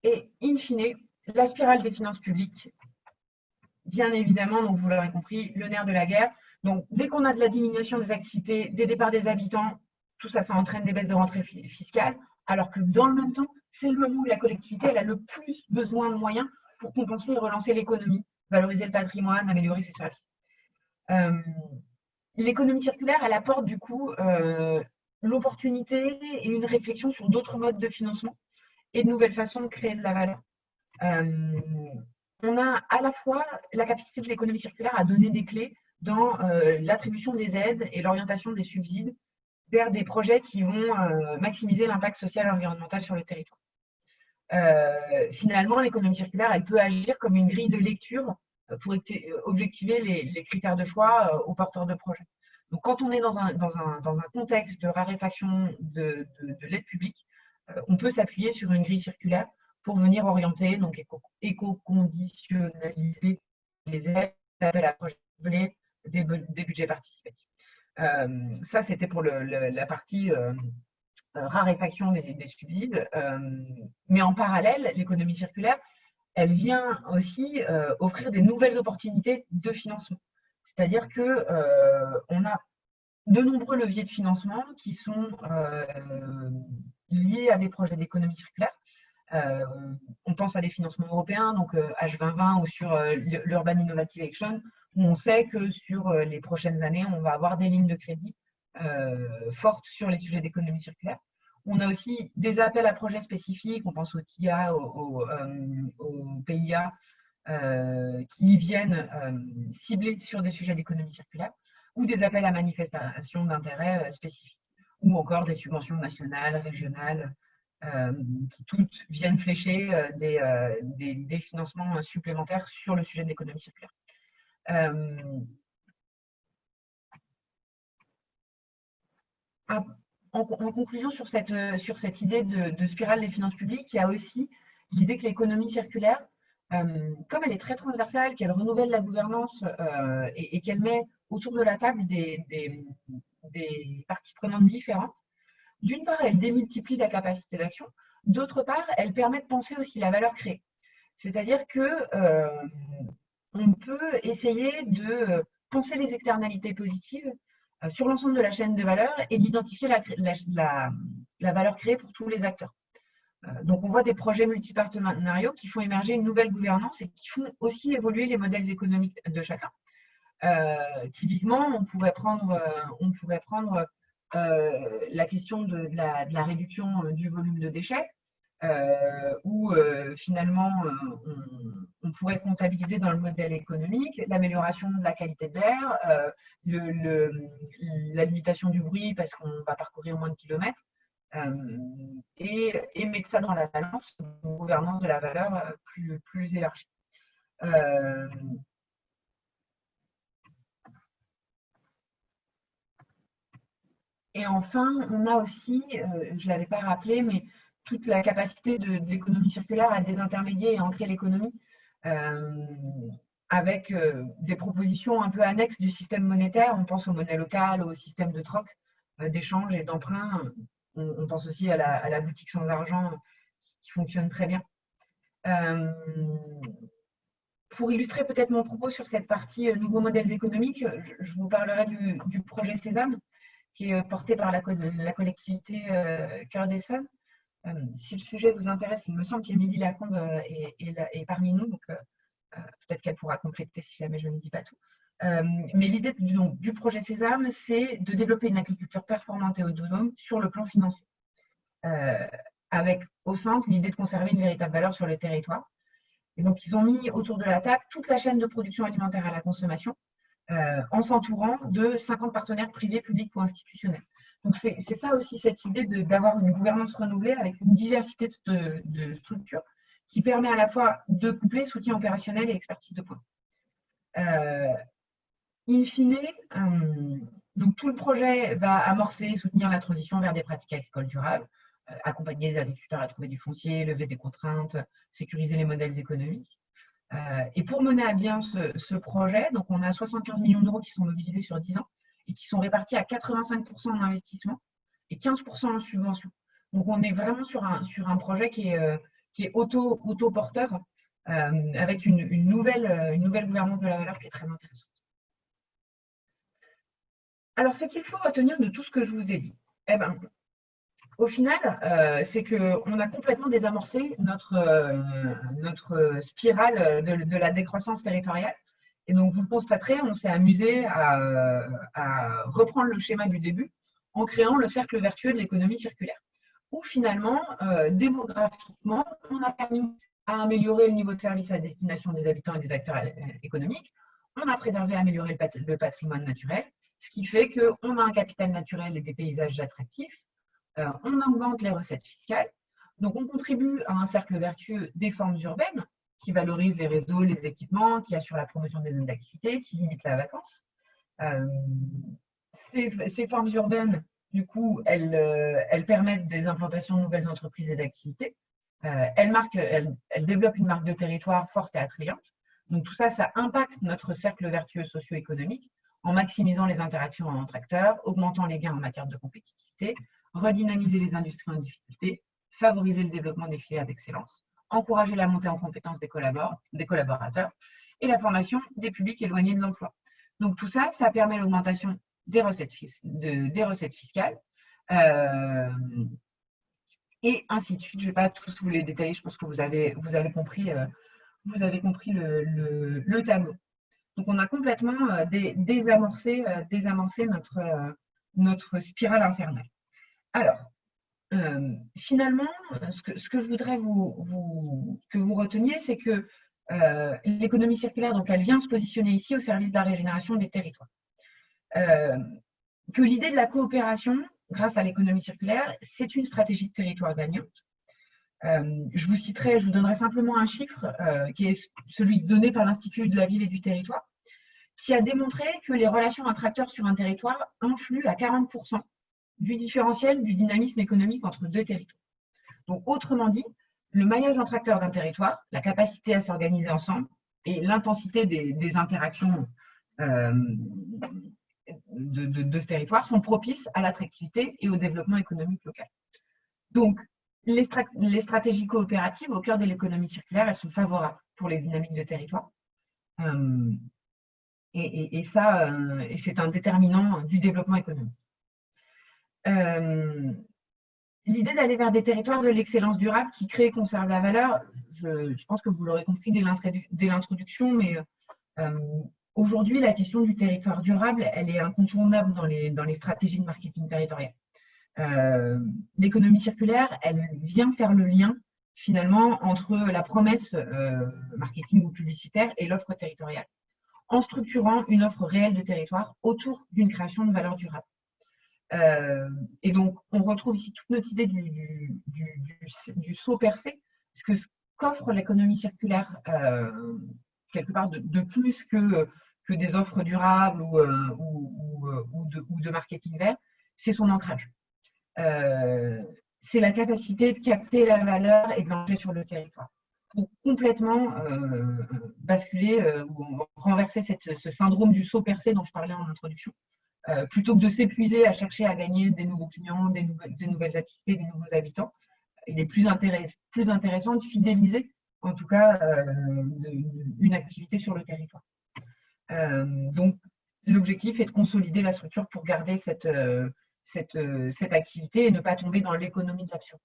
Et in fine, la spirale des finances publiques, bien évidemment, donc vous l'aurez compris, le nerf de la guerre. Donc, dès qu'on a de la diminution des activités, des départs des habitants, tout ça, ça entraîne des baisses de rentrée fiscale, alors que dans le même temps, c'est le moment où la collectivité elle a le plus besoin de moyens pour compenser et relancer l'économie, valoriser le patrimoine, améliorer ses services. L'économie circulaire, elle apporte du coup l'opportunité et une réflexion sur d'autres modes de financement et de nouvelles façons de créer de la valeur. On a à la fois la capacité de l'économie circulaire à donner des clés dans l'attribution des aides et l'orientation des subsides vers des projets qui vont maximiser l'impact social et environnemental sur le territoire. Finalement, l'économie circulaire, elle peut agir comme une grille de lecture pour objectiver les critères de choix aux porteurs de projets. Donc, quand on est dans un contexte de raréfaction de l'aide publique, on peut s'appuyer sur une grille circulaire pour venir orienter, donc éco-conditionnaliser les aides, appels à projets, des budgets participatifs. Ça, c'était pour la partie raréfaction des subsides. Mais en parallèle, l'économie circulaire, elle vient aussi offrir des nouvelles opportunités de financement. C'est-à-dire qu'on a de nombreux leviers de financement qui sont liés à des projets d'économie circulaire. On pense à des financements européens, donc H2020 ou sur l'Urban Innovative Action, où on sait que sur les prochaines années, on va avoir des lignes de crédit fortes sur les sujets d'économie circulaire. On a aussi des appels à projets spécifiques, on pense au TIA, au PIA, qui viennent cibler sur des sujets d'économie circulaire, ou des appels à manifestation d'intérêt spécifiques, ou encore des subventions nationales, régionales, qui toutes viennent flécher des financements supplémentaires sur le sujet de l'économie circulaire. En conclusion sur cette idée de spirale des finances publiques, il y a aussi l'idée que l'économie circulaire, comme elle est très transversale, qu'elle renouvelle la gouvernance et qu'elle met autour de la table des parties prenantes différentes, d'une part, elle démultiplie la capacité d'action, d'autre part, elle permet de penser aussi la valeur créée. C'est-à-dire qu'on peut essayer de penser les externalités positives sur l'ensemble de la chaîne de valeur et d'identifier la valeur créée pour tous les acteurs. Donc, on voit des projets multipartenariaux qui font émerger une nouvelle gouvernance et qui font aussi évoluer les modèles économiques de chacun. Typiquement, on pourrait prendre la question de la réduction du volume de déchets, où finalement on pourrait comptabiliser dans le modèle économique l'amélioration de la qualité de l'air, la limitation du bruit parce qu'on va parcourir moins de kilomètres, et mettre ça dans la balance, une gouvernance de la valeur plus élargie. Et enfin, on a aussi, je ne l'avais pas rappelé, mais toute la capacité de l'économie circulaire à désintermédier et ancrer l'économie avec des propositions un peu annexes du système monétaire. On pense aux monnaies locales, au système de troc, d'échange et d'emprunt. On pense aussi à la boutique sans argent qui fonctionne très bien. Pour illustrer peut-être mon propos sur cette partie nouveaux modèles économiques, je vous parlerai du projet Sésame, qui est porté par la collectivité Cœur d'Essonne. Si le sujet vous intéresse, il me semble qu'Émilie Lacombe est parmi nous, donc peut-être qu'elle pourra compléter si jamais je ne dis pas tout. Mais l'idée du projet Sésame, c'est de développer une agriculture performante et autonome sur le plan financier, avec au centre l'idée de conserver une véritable valeur sur le territoire. Et donc, ils ont mis autour de la table toute la chaîne de production alimentaire à la consommation, en s'entourant de 50 partenaires privés, publics ou institutionnels. Donc c'est ça aussi, cette idée d'avoir une gouvernance renouvelée avec une diversité de structures qui permet à la fois de coupler soutien opérationnel et expertise de pointe. In fine, donc tout le projet va amorcer et soutenir la transition vers des pratiques agricoles durables, accompagner les agriculteurs à trouver du foncier, lever des contraintes, sécuriser les modèles économiques. Et pour mener à bien ce projet, donc on a 75 millions d'euros qui sont mobilisés sur 10 ans et qui sont répartis à 85% en investissement et 15% en subvention. Donc on est vraiment sur un projet qui est auto-porteur, avec une nouvelle gouvernance de la valeur qui est très intéressante. Alors, ce qu'il faut retenir de tout ce que je vous ai dit, au final, c'est qu'on a complètement désamorcé notre spirale de la décroissance territoriale. Et donc, vous le constaterez, on s'est amusé à reprendre le schéma du début en créant le cercle vertueux de l'économie circulaire, où finalement, démographiquement, on a permis à améliorer le niveau de service à destination des habitants et des acteurs économiques, on a préservé et amélioré le patrimoine naturel, ce qui fait qu'on a un capital naturel et des paysages attractifs. On augmente les recettes fiscales. Donc, on contribue à un cercle vertueux des formes urbaines qui valorise les réseaux, les équipements, qui assure la promotion des zones d'activité, qui limite la vacance. Ces formes urbaines, du coup, elles permettent des implantations de nouvelles entreprises et d'activités. Elles développent une marque de territoire forte et attrayante. Donc, tout ça, ça impacte notre cercle vertueux socio-économique en maximisant les interactions entre acteurs, augmentant les gains en matière de compétitivité, redynamiser les industries en difficulté, favoriser le développement des filières d'excellence, encourager la montée en compétences des collaborateurs et la formation des publics éloignés de l'emploi. Donc tout ça, ça permet l'augmentation des recettes fiscales et ainsi de suite. Je ne vais pas tous vous les détailler, je pense que vous avez compris le tableau. Donc on a complètement désamorcé notre spirale infernale. Alors, Finalement, ce que je voudrais que vous reteniez, c'est que l'économie circulaire, donc, elle vient se positionner ici au service de la régénération des territoires. Que l'idée de la coopération, grâce à l'économie circulaire, c'est une stratégie de territoire gagnante. Je vous donnerai simplement un chiffre qui est celui donné par l'Institut de la ville et du territoire, qui a démontré que les relations intra-acteurs sur un territoire influent à 40% du différentiel du dynamisme économique entre deux territoires. Donc, autrement dit, le maillage entre acteurs d'un territoire, la capacité à s'organiser ensemble et l'intensité des interactions de ce territoire sont propices à l'attractivité et au développement économique local. Donc, les stratégies coopératives au cœur de l'économie circulaire, elles sont favorables pour les dynamiques de territoire. Et c'est un déterminant du développement économique. L'idée d'aller vers des territoires de l'excellence durable qui créent et conservent la valeur, je pense que vous l'aurez compris dès l'introduction, mais aujourd'hui, la question du territoire durable, elle est incontournable dans les stratégies de marketing territorial. L'économie circulaire, elle vient faire le lien finalement entre la promesse marketing ou publicitaire et l'offre territoriale, en structurant une offre réelle de territoire autour d'une création de valeur durable. Et donc, on retrouve ici toute notre idée du saut percé, parce que ce qu'offre l'économie circulaire, quelque part de plus que des offres durables ou de marketing vert, c'est son ancrage. C'est la capacité de capter la valeur et de l'ancrer sur le territoire pour complètement basculer ou renverser ce syndrome du saut percé dont je parlais en introduction. Plutôt que de s'épuiser à chercher à gagner des nouveaux clients, des nouvelles activités, des nouveaux habitants, il est plus intéressant de fidéliser, en tout cas, une activité sur le territoire. Donc, l'objectif est de consolider la structure pour garder cette activité et ne pas tomber dans l'économie de l'absurde.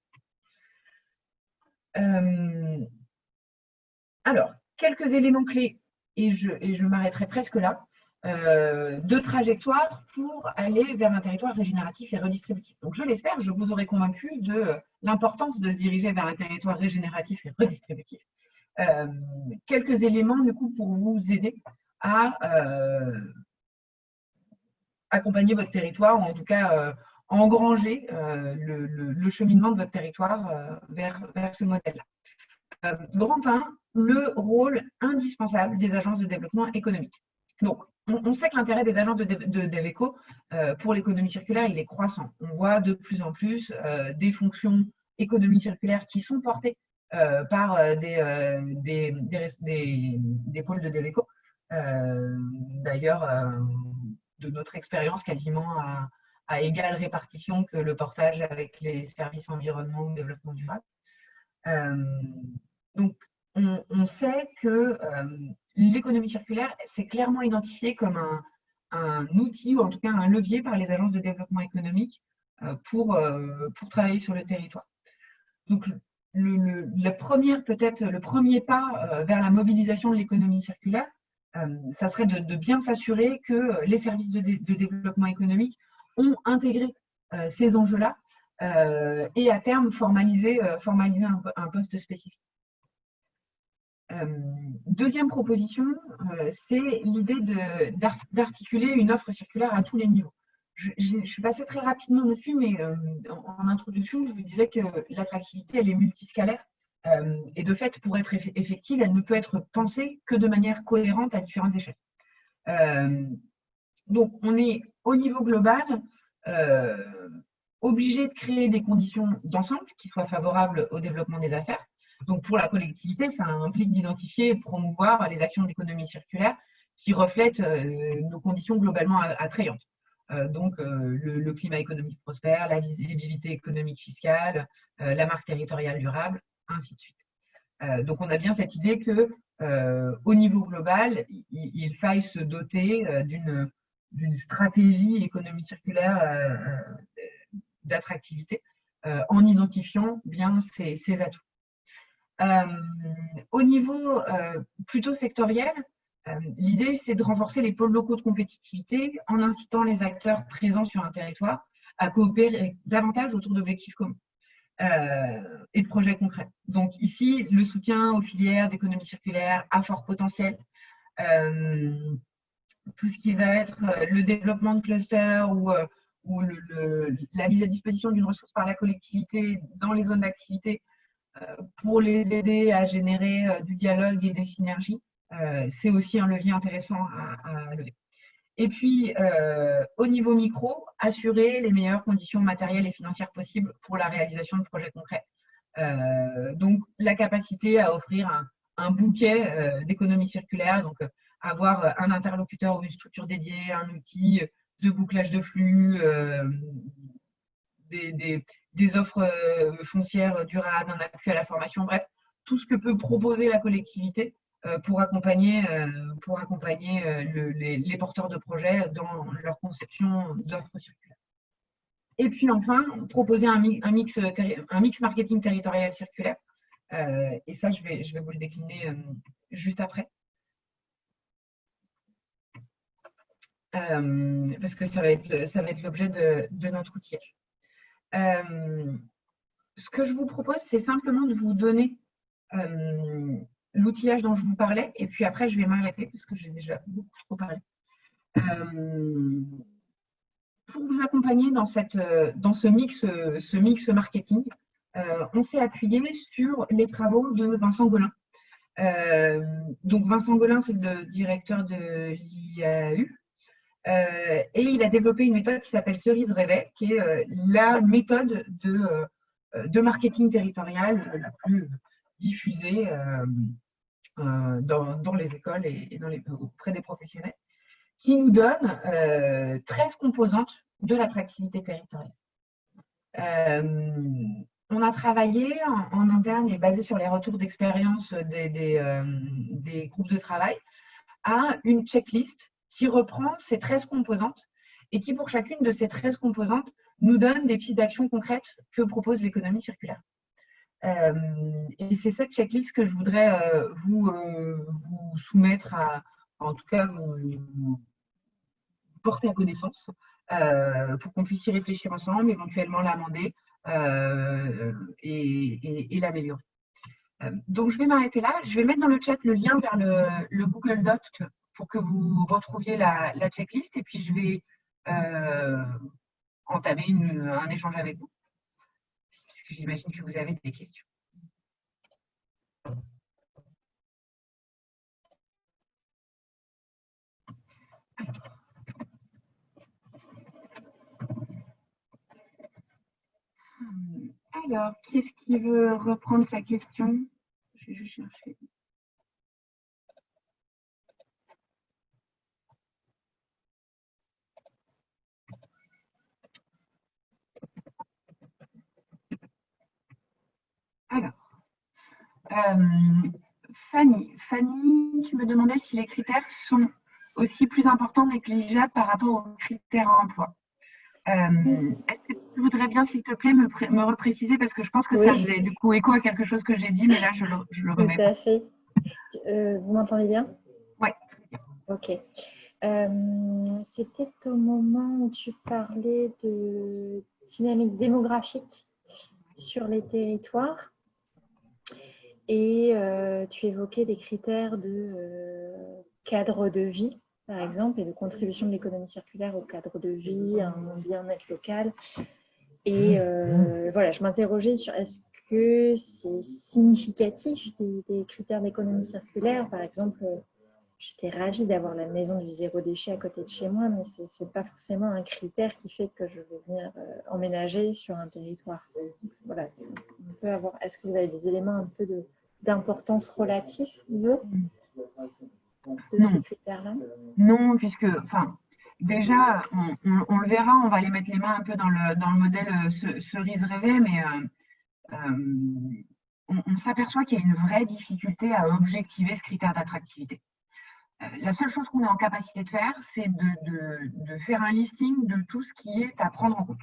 Alors, quelques éléments clés, et je m'arrêterai presque là. De trajectoire pour aller vers un territoire régénératif et redistributif. Donc, je l'espère, je vous aurai convaincu de l'importance de se diriger vers un territoire régénératif et redistributif. Quelques éléments, du coup, pour vous aider à accompagner votre territoire, ou en tout cas engranger le cheminement de votre territoire vers ce modèle-là. Grand 1, le rôle indispensable des agences de développement économique. Donc, on sait que l'intérêt des agences de Deveco pour l'économie circulaire, il est croissant. On voit de plus en plus des fonctions économie circulaire qui sont portées par des pôles de Deveco. D'ailleurs, de notre expérience, quasiment à égale répartition que le portage avec les services environnement ou développement durable. Donc, on sait que l'économie circulaire, c'est clairement identifié comme un outil, ou en tout cas un levier par les agences de développement économique pour travailler sur le territoire. Donc, le premier pas vers la mobilisation de l'économie circulaire, ça serait de bien s'assurer que les services de développement économique ont intégré ces enjeux-là et à terme formaliser un poste spécifique. Deuxième proposition, c'est l'idée d'articuler une offre circulaire à tous les niveaux. Je suis passée très rapidement dessus, mais en introduction, je vous disais que l'attractivité, elle est multiscalaire. Et de fait, pour être effective, elle ne peut être pensée que de manière cohérente à différentes échelles. Donc, on est au niveau global obligé de créer des conditions d'ensemble qui soient favorables au développement des affaires. Donc, pour la collectivité, ça implique d'identifier et de promouvoir les actions d'économie circulaire qui reflètent nos conditions globalement attrayantes. Donc, le climat économique prospère, la visibilité économique fiscale, la marque territoriale durable, ainsi de suite. Donc, on a bien cette idée que, au niveau global, il faille se doter d'une stratégie économie circulaire d'attractivité en identifiant bien ses atouts. Au niveau plutôt sectoriel, l'idée, c'est de renforcer les pôles locaux de compétitivité en incitant les acteurs présents sur un territoire à coopérer davantage autour d'objectifs communs. et de projets concrets. Donc ici, le soutien aux filières d'économie circulaire à fort potentiel, tout ce qui va être le développement de clusters ou la mise à disposition d'une ressource par la collectivité dans les zones d'activité pour les aider à générer du dialogue et des synergies. C'est aussi un levier intéressant à lever. Et puis, au niveau micro, assurer les meilleures conditions matérielles et financières possibles pour la réalisation de projets concrets. Donc, la capacité à offrir un bouquet d'économie circulaire, donc avoir un interlocuteur ou une structure dédiée, un outil de bouclage de flux, des offres foncières durables, un appui à la formation, bref, tout ce que peut proposer la collectivité pour accompagner les porteurs de projets dans leur conception d'offres circulaires. Et puis enfin, proposer un mix marketing territorial circulaire. Et ça, je vais vous le décliner juste après. Parce que ça va être l'objet de notre outillage. Ce que je vous propose, c'est simplement de vous donner l'outillage dont je vous parlais, et puis après, je vais m'arrêter, parce que j'ai déjà beaucoup trop parlé. Pour vous accompagner dans ce mix marketing, on s'est appuyé sur les travaux de Vincent Golin. Donc Vincent Golin, c'est le directeur de l'IAU, et il a développé une méthode qui s'appelle Cerise Réveil, qui est la méthode de marketing territorial la plus diffusée dans les écoles et auprès des professionnels, qui nous donne 13 composantes de l'attractivité territoriale. On a travaillé en interne et basé sur les retours d'expérience des groupes de travail à une checklist qui reprend ces 13 composantes et qui, pour chacune de ces 13 composantes, nous donne des pistes d'action concrètes que propose l'économie circulaire. Et c'est cette checklist que je voudrais vous soumettre en tout cas, vous porter à connaissance pour qu'on puisse y réfléchir ensemble, éventuellement l'amender et l'améliorer. Donc, je vais m'arrêter là. Je vais mettre dans le chat le lien vers le Google Doc pour que vous retrouviez la checklist, et puis je vais entamer un échange avec vous, parce que j'imagine que vous avez des questions. Alors, qui est-ce qui veut reprendre sa question? Je vais juste chercher. Alors, Fanny, tu me demandais si les critères sont aussi plus importants, négligeables par rapport aux critères emploi. Est-ce que tu voudrais bien, s'il te plaît, me repréciser, parce que je pense que ça faisait du coup écho à quelque chose que j'ai dit, mais là, je le remets. Tout à fait. Vous m'entendez bien? Oui. Ok. C'était au moment où tu parlais de dynamique démographique sur les territoires et tu évoquais des critères de cadre de vie, par exemple, et de contribution de l'économie circulaire au cadre de vie, à un bien-être local. Et voilà, je m'interrogeais sur est-ce que c'est significatif des critères d'économie circulaire. Par exemple, j'étais ravie d'avoir la maison du zéro déchet à côté de chez moi, mais ce n'est pas forcément un critère qui fait que je vais venir emménager sur un territoire. Voilà, on peut avoir. Est-ce que vous avez des éléments un peu d'importance relative de ces critères-là? Non, puisque, enfin, déjà, on le verra, on va les mettre les mains un peu dans le modèle cerise rêvée, mais on s'aperçoit qu'il y a une vraie difficulté à objectiver ce critère d'attractivité. La seule chose qu'on est en capacité de faire, c'est de faire un listing de tout ce qui est à prendre en compte.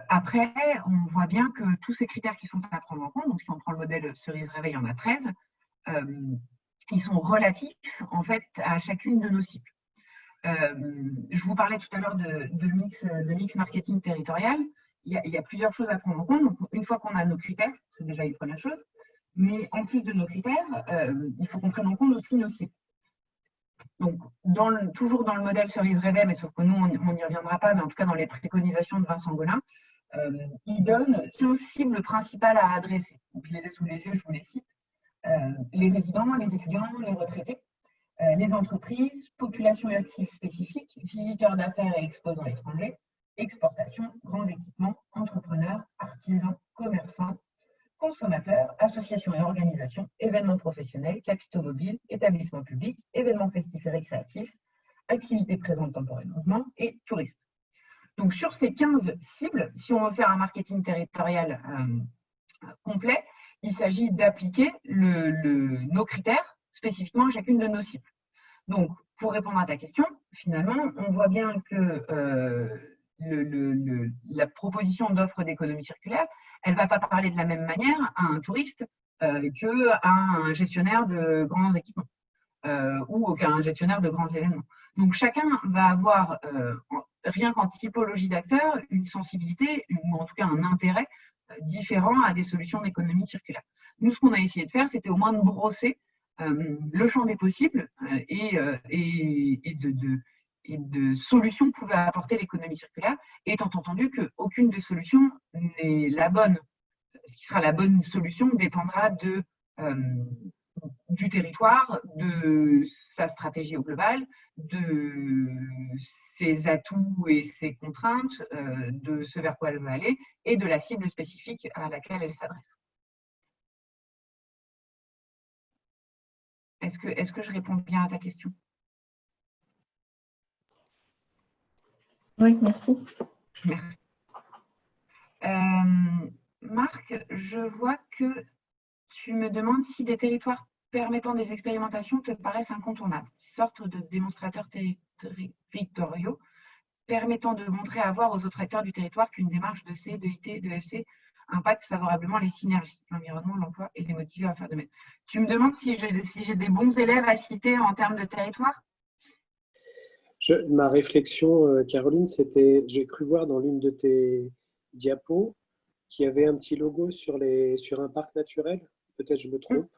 Après, on voit bien que tous ces critères qui sont à prendre en compte, donc si on prend le modèle cerise réveil, il y en a 13, ils sont relatifs en fait à chacune de nos cibles. Je vous parlais tout à l'heure de mix marketing territorial. il y a plusieurs choses à prendre en compte. Donc, une fois qu'on a nos critères, c'est déjà une première chose. Mais en plus de nos critères, il faut qu'on prenne en compte aussi nos cibles. Donc, toujours dans le modèle cerise-rédé, mais sauf que nous, on n'y reviendra pas, mais en tout cas dans les préconisations de Vincent Golin, il donne 15 cibles principales à adresser. Donc, je les ai sous les yeux, je vous les cite. Les résidents, les étudiants, les retraités, les entreprises, population active spécifique, visiteurs d'affaires et exposants étrangers, exportation, grands équipements, entrepreneurs, artisans, commerçants, consommateurs, associations et organisations, événements professionnels, capitaux mobiles, établissements publics, événements festifs et récréatifs, activités présentes, temporaires, mouvements et touristes. Donc sur ces 15 cibles, si on veut faire un marketing territorial complet, il s'agit d'appliquer nos critères spécifiquement à chacune de nos cibles. Donc, pour répondre à ta question, finalement, on voit bien que la proposition d'offre d'économie circulaire, elle ne va pas parler de la même manière à un touriste qu'à un gestionnaire de grands équipements ou qu'à un gestionnaire de grands événements. Donc, chacun va avoir, rien qu'en typologie d'acteurs, une sensibilité ou en tout cas un intérêt différent à des solutions d'économie circulaire. Nous, ce qu'on a essayé de faire, c'était au moins de brosser le champ des possibles et de solutions que pouvait apporter l'économie circulaire, étant entendu qu'aucune des solutions n'est la bonne. Ce qui sera la bonne solution dépendra du territoire, de sa stratégie au global, de ses atouts et ses contraintes, de ce vers quoi elle veut aller et de la cible spécifique à laquelle elle s'adresse. Est-ce que je réponds bien à ta question? Oui, merci. Merci. Marc, je vois que tu me demandes si des territoires permettant des expérimentations te paraissent incontournables, sorte de démonstrateurs territoriaux permettant de montrer à voir aux autres acteurs du territoire qu'une démarche de C, de IT, de FC impacte favorablement les synergies, l'environnement, l'emploi et les motiver à faire de même. Tu me demandes si j'ai des bons élèves à citer en termes de territoire? Ma réflexion, Caroline, c'était, j'ai cru voir dans l'une de tes diapos qu'il y avait un petit logo sur un parc naturel. Peut-être je me trompe.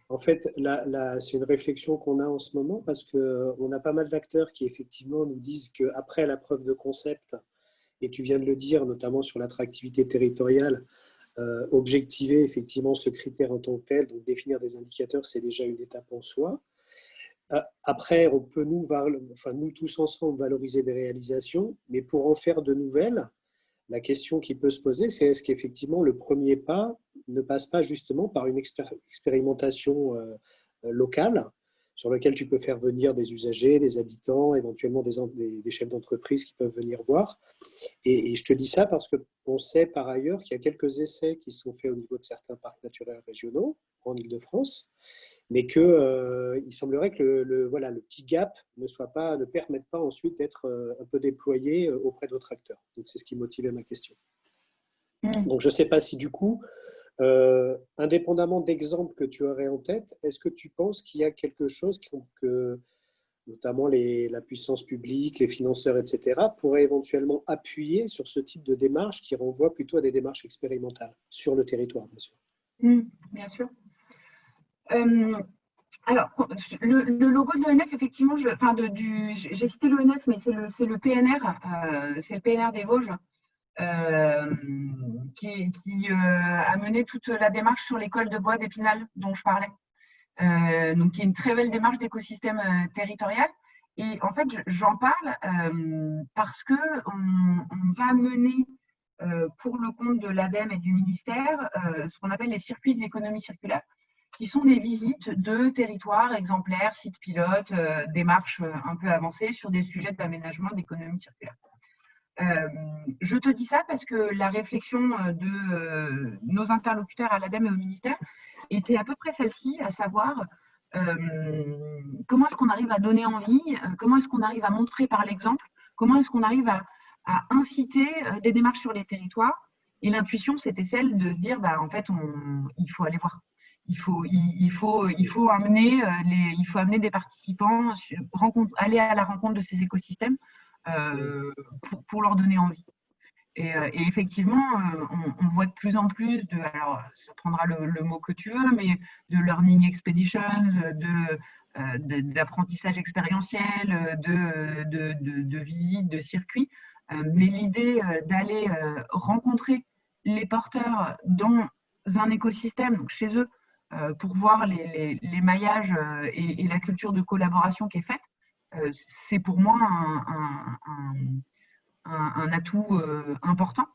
En fait, c'est une réflexion qu'on a en ce moment parce qu'on a pas mal d'acteurs qui effectivement nous disent qu'après la preuve de concept, et tu viens de le dire, notamment sur l'attractivité territoriale, objectiver effectivement ce critère en tant que tel, donc définir des indicateurs, c'est déjà une étape en soi. Après, on peut nous tous ensemble valoriser des réalisations, mais pour en faire de nouvelles, la question qui peut se poser, c'est est-ce qu'effectivement le premier pas ne passe pas justement par une expérimentation locale sur laquelle tu peux faire venir des usagers, des habitants, éventuellement des chefs d'entreprise qui peuvent venir voir. Et je te dis ça parce qu'on sait par ailleurs qu'il y a quelques essais qui sont faits au niveau de certains parcs naturels régionaux en Île-de-France, mais qu'il semblerait que le petit gap ne permette pas ensuite d'être un peu déployé auprès d'autres acteurs. Donc, c'est ce qui motivait ma question. Donc, je ne sais pas si du coup, indépendamment d'exemples que tu aurais en tête, est-ce que tu penses qu'il y a quelque chose que notamment la puissance publique, les financeurs, etc., pourraient éventuellement appuyer sur ce type de démarche qui renvoie plutôt à des démarches expérimentales sur le territoire, bien sûr? Bien sûr. Alors, le logo de l'ONF, effectivement, j'ai cité l'ONF, mais c'est le PNR, c'est le PNR des Vosges qui a mené toute la démarche sur l'école de bois d'Épinal dont je parlais. Donc, qui est une très belle démarche d'écosystème territorial. Et en fait, j'en parle parce qu'on va mener pour le compte de l'ADEME et du ministère ce qu'on appelle les circuits de l'économie circulaire, qui sont des visites de territoires exemplaires, sites pilotes, démarches un peu avancées sur des sujets d'aménagement d'économie circulaire. Je te dis ça parce que la réflexion de nos interlocuteurs à l'ADEME et au ministère était à peu près celle-ci, à savoir comment est-ce qu'on arrive à donner envie, comment est-ce qu'on arrive à montrer par l'exemple, comment est-ce qu'on arrive à inciter des démarches sur les territoires. Et l'intuition, c'était celle de se dire, en fait, il faut aller voir. Il faut amener des participants, aller à la rencontre de ces écosystèmes pour leur donner envie. Et effectivement, on voit de plus en plus alors ça prendra le mot que tu veux, mais de learning expeditions, d'apprentissage expérientiel, de visites, de circuits. Mais l'idée d'aller rencontrer les porteurs dans un écosystème, donc chez eux, pour voir les maillages et la culture de collaboration qui est faite, c'est pour moi un atout important.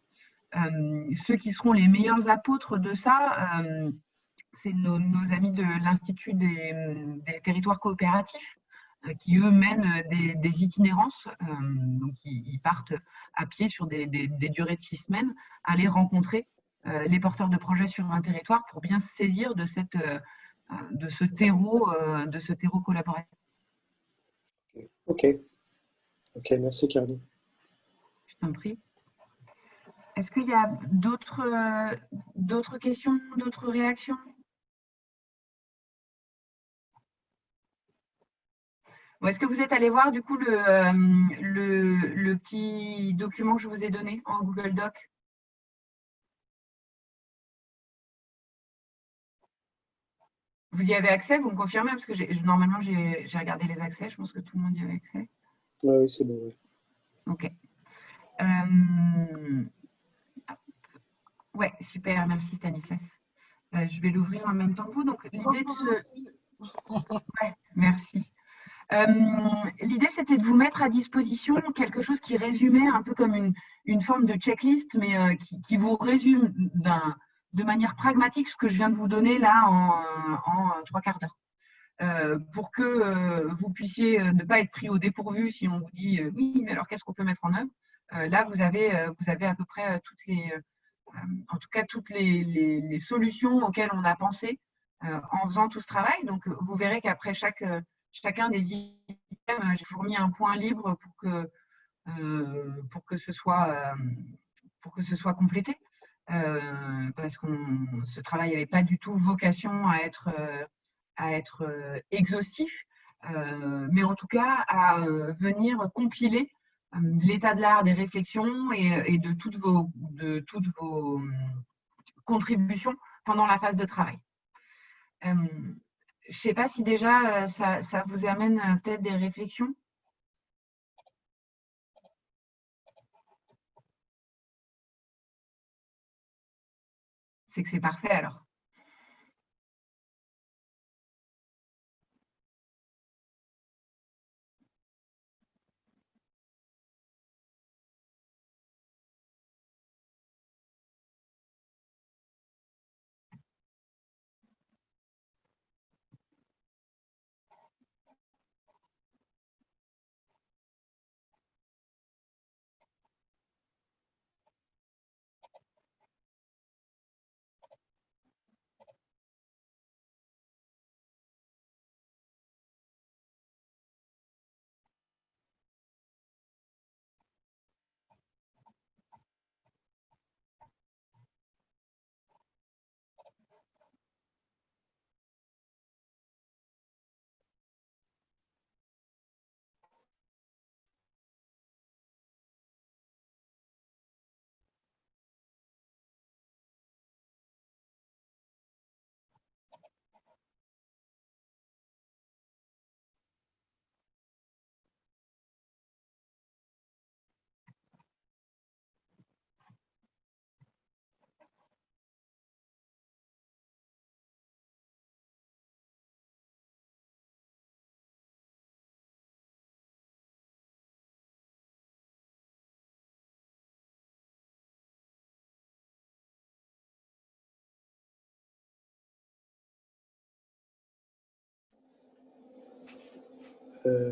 Ceux qui seront les meilleurs apôtres de ça, c'est nos amis de l'Institut des territoires coopératifs, qui eux mènent des itinérances. Donc ils partent à pied sur des durées de 6 semaines, aller rencontrer les porteurs de projets sur un territoire pour bien se saisir de ce terreau collaboratif. Ok, merci Caroline. Je t'en prie. Est-ce qu'il y a d'autres questions, d'autres réactions? Ou est-ce que vous êtes allé voir du coup le petit document que je vous ai donné en Google Doc? Vous y avez accès? Vous me confirmez? Parce que normalement, j'ai regardé les accès. Je pense que tout le monde y avait accès. Oui, c'est bon. Ouais. Ok. Ouais, super. Merci Stanislas. Je vais l'ouvrir en même temps que vous. Donc, l'idée Ouais, merci. L'idée, c'était de vous mettre à disposition quelque chose qui résumait un peu comme une forme de checklist, mais qui vous résume de manière pragmatique ce que je viens de vous donner là en 3/4 d'heure. Pour que vous puissiez ne pas être pris au dépourvu si on vous dit oui, mais alors qu'est-ce qu'on peut mettre en œuvre? Là, vous avez à peu près en tout cas toutes les solutions auxquelles on a pensé en faisant tout ce travail. Donc, vous verrez qu'après chacun des items, j'ai fourni un point libre pour que ce soit complété. Parce que ce travail n'avait pas du tout vocation à être exhaustif, mais en tout cas à venir compiler l'état de l'art des réflexions et de toutes vos contributions pendant la phase de travail. Je ne sais pas si déjà ça vous amène peut-être des réflexions. C'est que c'est parfait alors.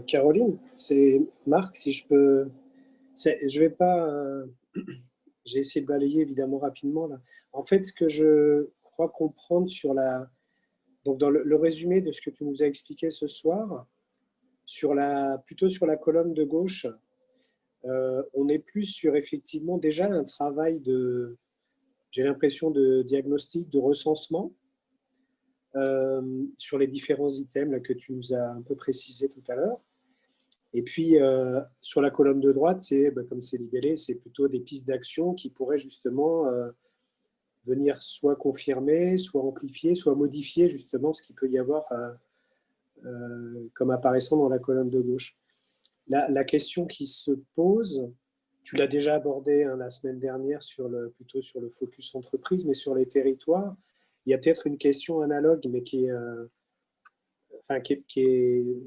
Caroline, c'est Marc, si je peux. Je vais pas. J'ai essayé de balayer évidemment rapidement là. En fait, ce que je crois comprendre donc dans le résumé de ce que tu nous as expliqué ce soir, plutôt sur la colonne de gauche, on est plus sur effectivement déjà un travail j'ai l'impression de diagnostic, de recensement sur les différents items là, que tu nous as un peu précisé tout à l'heure. Et puis, sur la colonne de droite, comme c'est libellé, c'est plutôt des pistes d'action qui pourraient justement venir soit confirmer, soit amplifier, soit modifier justement ce qu'il peut y avoir comme apparaissant dans la colonne de gauche. La question qui se pose, tu l'as déjà abordé la semaine dernière plutôt sur le focus entreprise, mais sur les territoires, il y a peut-être une question analogue, mais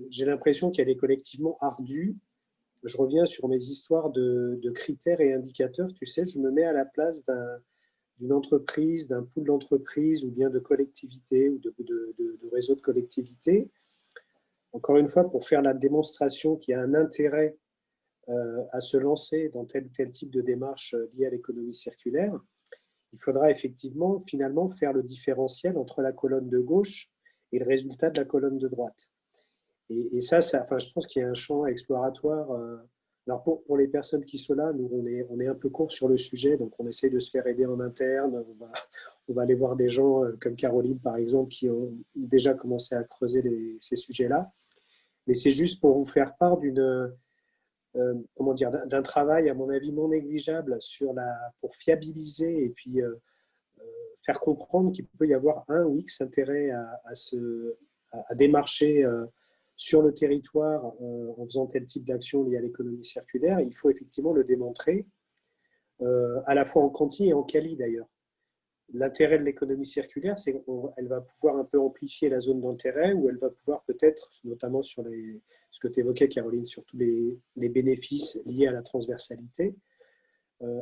j'ai l'impression qu'elle est collectivement ardue. Je reviens sur mes histoires de critères et indicateurs. Tu sais, je me mets à la place d'une entreprise, d'un pool d'entreprise ou bien de collectivité ou de réseau de collectivités. Encore une fois, pour faire la démonstration qu'il y a un intérêt à se lancer dans tel ou tel type de démarche liée à l'économie circulaire, il faudra effectivement, finalement, faire le différentiel entre la colonne de gauche et le résultat de la colonne de droite. Et ça, je pense qu'il y a un champ exploratoire. Alors pour les personnes qui sont là, nous, on est un peu court sur le sujet, donc on essaie de se faire aider en interne. On va aller voir des gens comme Caroline, par exemple, qui ont déjà commencé à creuser ces sujets-là. Mais c'est juste pour vous faire part d'un travail, à mon avis, non négligeable pour fiabiliser et puis faire comprendre qu'il peut y avoir un ou X intérêt à démarcher sur le territoire en faisant tel type d'action liée à l'économie circulaire. Il faut effectivement le démontrer, à la fois en quanti et en quali d'ailleurs. L'intérêt de l'économie circulaire, c'est qu'elle va pouvoir un peu amplifier la zone d'intérêt, ou elle va pouvoir peut-être, notamment sur ce que tu évoquais, Caroline, sur tous les bénéfices liés à la transversalité.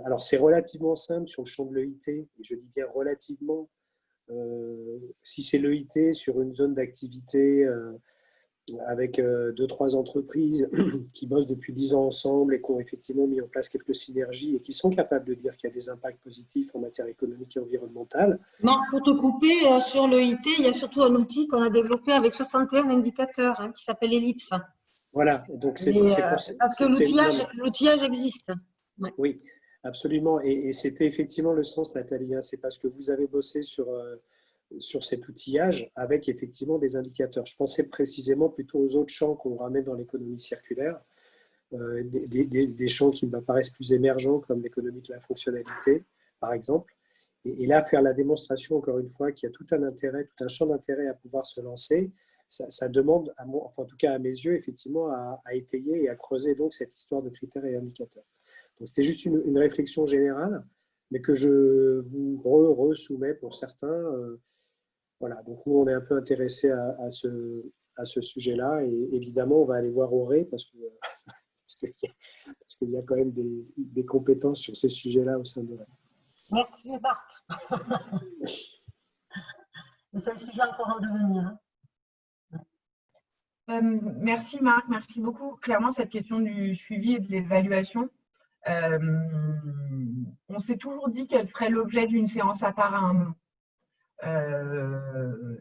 Alors, c'est relativement simple sur le champ de l'EIT, et je dis bien relativement. Si c'est l'EIT sur une zone d'activité avec 2-3 entreprises qui bossent depuis 10 ans ensemble et qui ont effectivement mis en place quelques synergies et qui sont capables de dire qu'il y a des impacts positifs en matière économique et environnementale. Marc, pour te couper, sur l'EIT, il y a surtout un outil qu'on a développé avec 61 indicateurs qui s'appelle Ellipse. Voilà, donc c'est parce que l'outillage existe. Ouais. Oui, absolument. Et c'était effectivement le sens, Nathalie. C'est parce que vous avez bossé sur cet outillage avec effectivement des indicateurs. Je pensais précisément plutôt aux autres champs qu'on ramène dans l'économie circulaire, des champs qui me paraissent plus émergents comme l'économie de la fonctionnalité, par exemple. Et là, faire la démonstration, encore une fois, qu'il y a tout un intérêt, tout un champ d'intérêt à pouvoir se lancer, ça demande, en tout cas à mes yeux, effectivement, à étayer et à creuser donc cette histoire de critères et indicateurs. Donc c'était juste une réflexion générale, mais que je vous re-soumets pour certains. Voilà, donc nous, on est un peu intéressés à ce sujet-là, et évidemment, on va aller voir Auré parce qu'il y a quand même des compétences sur ces sujets-là au sein de l'Auré. Merci, Marc. C'est un sujet encore en devenir. Merci, Marc. Merci beaucoup. Clairement, cette question du suivi et de l'évaluation, on s'est toujours dit qu'elle ferait l'objet d'une séance à part à un moment.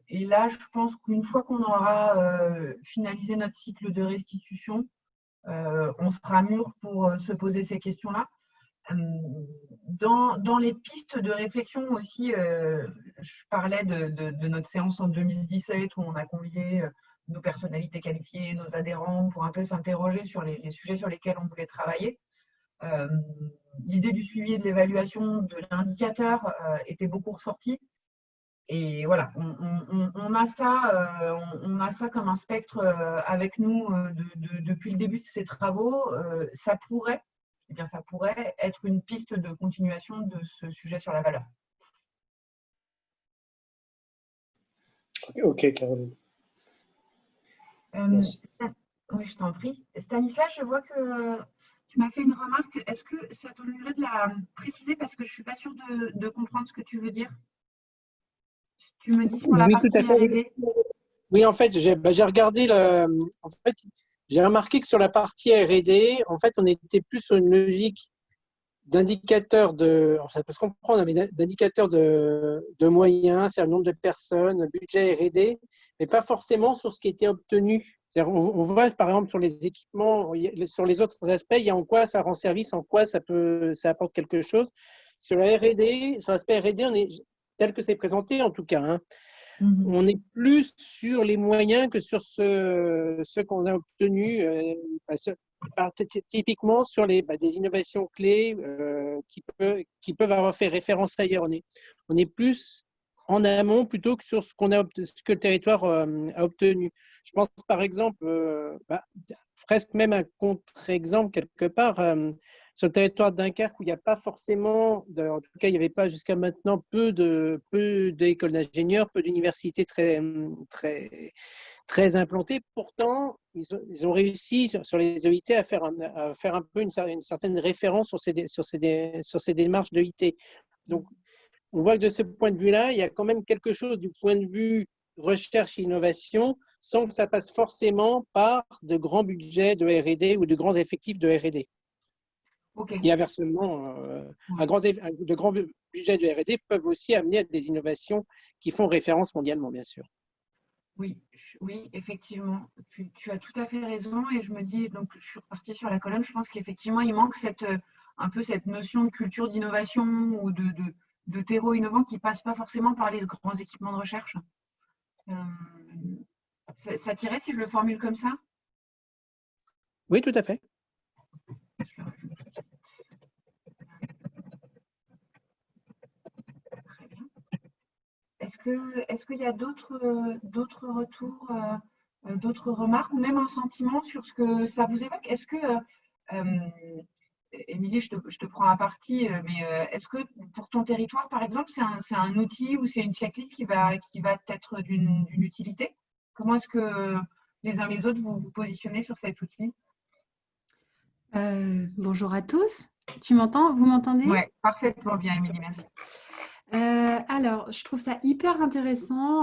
Et là, je pense qu'une fois qu'on aura finalisé notre cycle de restitution, on sera mûr pour se poser ces questions-là. Dans les pistes de réflexion aussi, je parlais de notre séance en 2017 où on a convié nos personnalités qualifiées, nos adhérents, pour un peu s'interroger sur les sujets sur lesquels on voulait travailler. L'idée du suivi et de l'évaluation de l'indicateur était beaucoup ressortie. Et voilà, on a ça comme un spectre avec nous depuis le début de ces travaux. Ça pourrait être une piste de continuation de ce sujet sur la valeur. Ok, Caroline. Oui, je t'en prie. Stanislas, je vois que tu m'as fait une remarque. Est-ce que ça t'ennuierait de la préciser parce que je ne suis pas sûre de comprendre ce que tu veux dire? Tu me dis sur la partie R&D. Oui, en fait, j'ai regardé j'ai remarqué que sur la partie R&D, en fait, on était plus sur une logique d'indicateurs ça peut se comprendre, mais d'indicateurs de moyens, c'est le nombre de personnes, budget R&D, mais pas forcément sur ce qui était obtenu. On voit, par exemple, sur les équipements, sur les autres aspects, il y a en quoi ça rend service, en quoi ça apporte quelque chose. Sur la R&D, sur l'aspect R&D, tel que c'est présenté en tout cas, On est plus sur les moyens que sur ce qu'on a obtenu, typiquement sur des innovations clés qui peuvent avoir fait référence ailleurs. On est plus en amont plutôt que sur ce que le territoire a obtenu. Je pense par exemple, presque même un contre-exemple quelque part, sur le territoire de Dunkerque où il n'y a pas forcément, en tout cas il n'y avait pas jusqu'à maintenant peu d'écoles d'ingénieurs, peu d'universités très implantées. Pourtant, ils ont réussi sur les EIT à faire un peu une certaine référence sur ces démarches d'EIT. Donc, on voit que de ce point de vue-là, il y a quand même quelque chose du point de vue recherche et innovation, sans que ça passe forcément par de grands budgets de R&D ou de grands effectifs de R&D. Okay. Et inversement, de grands budgets de R&D peuvent aussi amener à des innovations qui font référence mondialement, bien sûr. Oui, effectivement. Tu as tout à fait raison. Et je me dis, donc je suis repartie sur la colonne, je pense qu'effectivement, il manque un peu cette notion de culture d'innovation ou de terreau innovant qui ne passe pas forcément par les grands équipements de recherche. Ça t'irait si je le formule comme ça? Oui, tout à fait. Très bien. Est-ce qu'il y a d'autres retours, d'autres remarques ou même un sentiment sur ce que ça vous évoque? Est-ce que, Émilie, je te prends à partie, mais est-ce que pour ton territoire, par exemple, c'est un outil ou c'est une checklist qui va être d'une utilité? Comment est-ce que les uns les autres vous positionnez sur cet outil? Bonjour à tous. Tu m'entends? Vous m'entendez? Oui, parfaitement bien, Émilie, merci. Alors, je trouve ça hyper intéressant.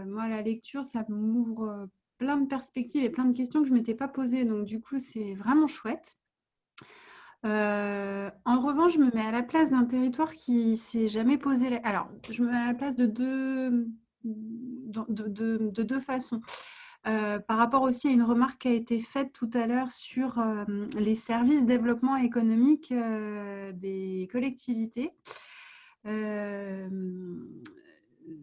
Moi, la lecture, ça m'ouvre plein de perspectives et plein de questions que je ne m'étais pas posées. Donc, du coup, c'est vraiment chouette. En revanche, je me mets à la place d'un territoire qui ne s'est jamais posé. Alors, je me mets à la place de deux façons. Par rapport aussi à une remarque qui a été faite tout à l'heure sur les services développement économique des collectivités.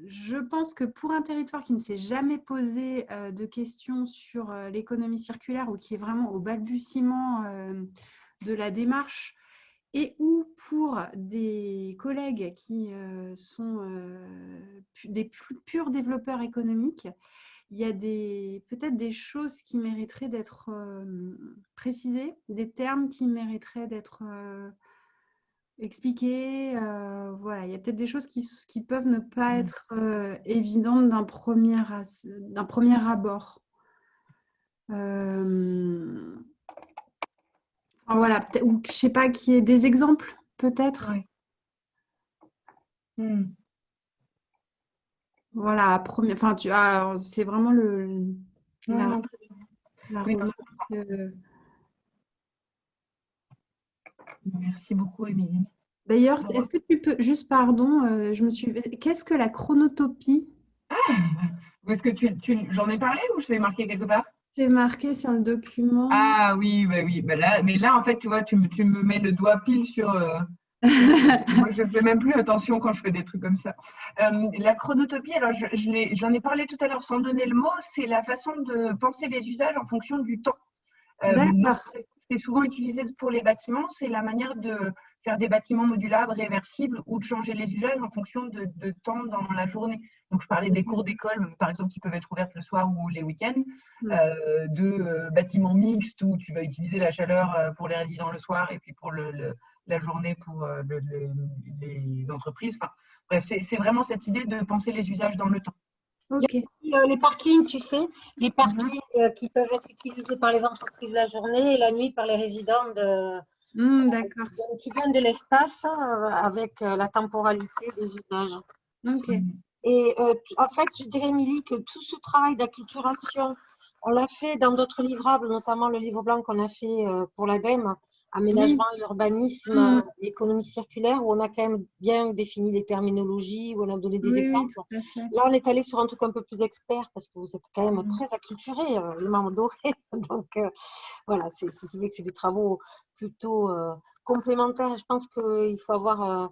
Je pense que pour un territoire qui ne s'est jamais posé de questions sur l'économie circulaire ou qui est vraiment au balbutiement de la démarche et ou pour des collègues qui sont des purs développeurs économiques, il y a peut-être des choses qui mériteraient d'être précisées, des termes qui mériteraient d'être expliqués. Voilà, il y a peut-être des choses qui peuvent ne pas être évidentes d'un premier abord. Voilà, ou je ne sais pas, qu'il y ait des exemples, peut-être. Oui. Voilà, c'est vraiment la remarque. Merci beaucoup, Émilie. D'ailleurs, est-ce que tu peux, juste pardon, qu'est-ce que la chronotopie? Est-ce que j'en ai parlé ou c'est marqué quelque part? C'est marqué sur le document. Ah oui, oui. Mais là, en fait, tu vois, tu me mets le doigt pile sur. Moi, je ne fais même plus attention quand je fais des trucs comme ça. La chronotopie, alors j'en ai parlé tout à l'heure sans donner le mot, c'est la façon de penser les usages en fonction du temps. D'accord. C'est souvent utilisé pour les bâtiments, c'est la manière de faire des bâtiments modulables, réversibles ou de changer les usages en fonction de temps dans la journée. Donc, je parlais des cours d'école, par exemple, qui peuvent être ouvertes le soir ou les week-ends, de bâtiments mixtes où tu vas utiliser la chaleur pour les résidents le soir et puis pour la journée pour les entreprises. Enfin, bref, c'est vraiment cette idée de penser les usages dans le temps. Okay. Il y a les parkings, tu sais, les parkings qui peuvent être utilisés par les entreprises la journée et la nuit par les résidents qui donnent de l'espace avec la temporalité des usages. Okay. Et en fait, je dirais, Émilie, que tout ce travail d'acculturation, on l'a fait dans d'autres livrables, notamment le livre blanc qu'on a fait pour l'ADEME, aménagement, urbanisme, économie circulaire, où on a quand même bien défini les terminologies, où on a donné des exemples. Là, on est allé sur un truc un peu plus expert, parce que vous êtes quand même très acculturés, les membres dorés. Donc, voilà, c'est vrai que c'est des travaux plutôt complémentaires. Je pense qu'il faut avoir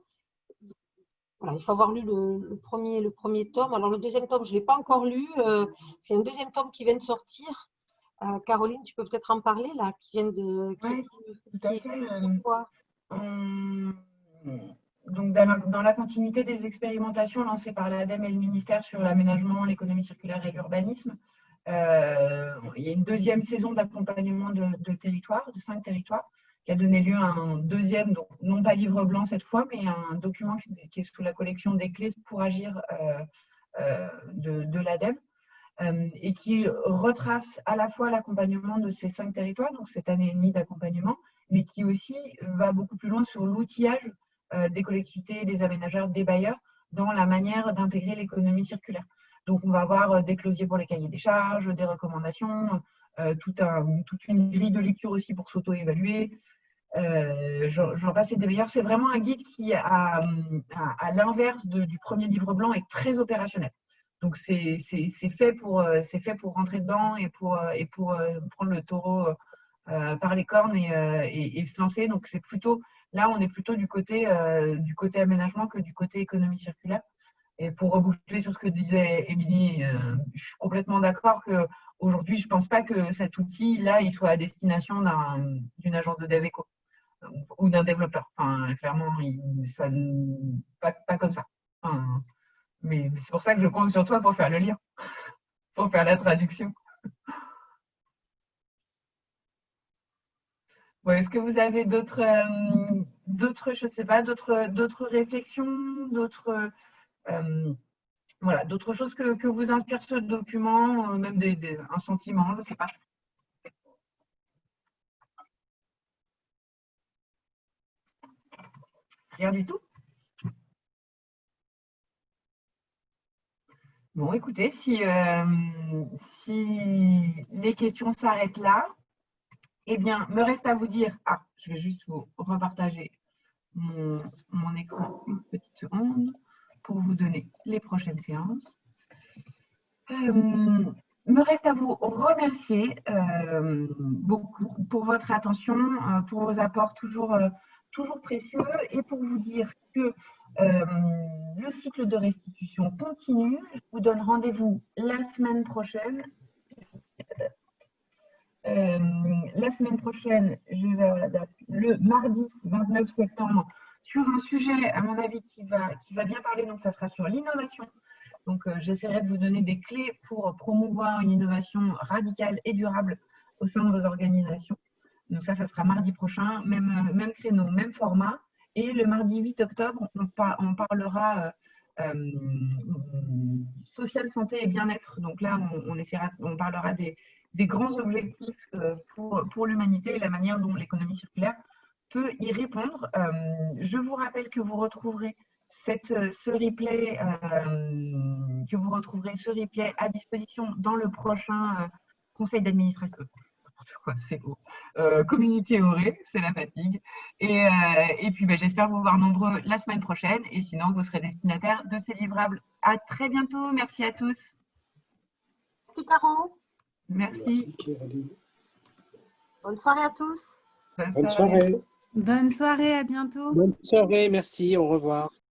Voilà, il faut avoir lu le premier tome. Alors, le deuxième tome, je ne l'ai pas encore lu. C'est un deuxième tome qui vient de sortir. Caroline, tu peux peut-être en parler, là, qui vient de… Oui, tout à fait. Quoi Donc, dans la continuité des expérimentations lancées par l'ADEME et le ministère sur l'aménagement, l'économie circulaire et l'urbanisme, il y a une deuxième saison d'accompagnement de territoires, de 5 territoires, qui a donné lieu à un deuxième, donc non pas livre blanc cette fois, mais un document qui est sous la collection des clés pour agir de l'ADEME, et qui retrace à la fois l'accompagnement de ces 5 territoires, donc cette année et demie d'accompagnement, mais qui aussi va beaucoup plus loin sur l'outillage des collectivités, des aménageurs, des bailleurs, dans la manière d'intégrer l'économie circulaire. Donc, on va avoir des closiers pour les cahiers des charges, des recommandations, toute une grille de lecture aussi pour s'auto-évaluer. J'en passe et des meilleurs. C'est vraiment un guide qui, à l'inverse du premier livre blanc, est très opérationnel. Donc, c'est fait pour rentrer dedans et pour prendre le taureau par les cornes et se lancer. Donc, c'est plutôt, là, on est plutôt du côté aménagement que du côté économie circulaire. Et pour reboucler sur ce que disait Émilie, je suis complètement d'accord qu'aujourd'hui, je ne pense pas que cet outil-là, il soit à destination d'une agence de dev éco ou d'un développeur. Enfin, clairement, pas comme ça. Enfin, mais c'est pour ça que je compte sur toi pour faire le lien, pour faire la traduction. Bon, est-ce que vous avez d'autres, je sais pas, d'autres réflexions, voilà, d'autres choses que vous inspire ce document, même un sentiment, je ne sais pas. Rien du tout? Bon, écoutez, si les questions s'arrêtent là, eh bien, me reste à vous dire… Ah, je vais juste vous repartager mon écran une petite seconde pour vous donner les prochaines séances. Me reste à vous remercier beaucoup pour votre attention, pour vos apports toujours précieux, et pour vous dire que le cycle de restitution continue. Je vous donne rendez-vous la semaine prochaine. La semaine prochaine, je vais avoir la date, le mardi 29 septembre, sur un sujet, à mon avis, qui va bien parler. Donc, ça sera sur l'innovation. Donc, j'essaierai de vous donner des clés pour promouvoir une innovation radicale et durable au sein de vos organisations. Donc, ça sera mardi prochain, même créneau, même format. Et le mardi 8 octobre, on parlera social, santé et bien-être. Donc là, on parlera des grands objectifs pour l'humanité et la manière dont l'économie circulaire peut y répondre. Je vous rappelle que vous retrouverez ce replay à disposition dans le prochain conseil d'administration. C'est communiquer au ré, c'est la fatigue. Et puis, j'espère vous voir nombreux la semaine prochaine. Et sinon, vous serez destinataire de ces livrables. À très bientôt. Merci à tous. Merci, Caro. Merci. Bonne soirée à tous. Bonne soirée. Bonne soirée, à bientôt. Bonne soirée, merci, au revoir.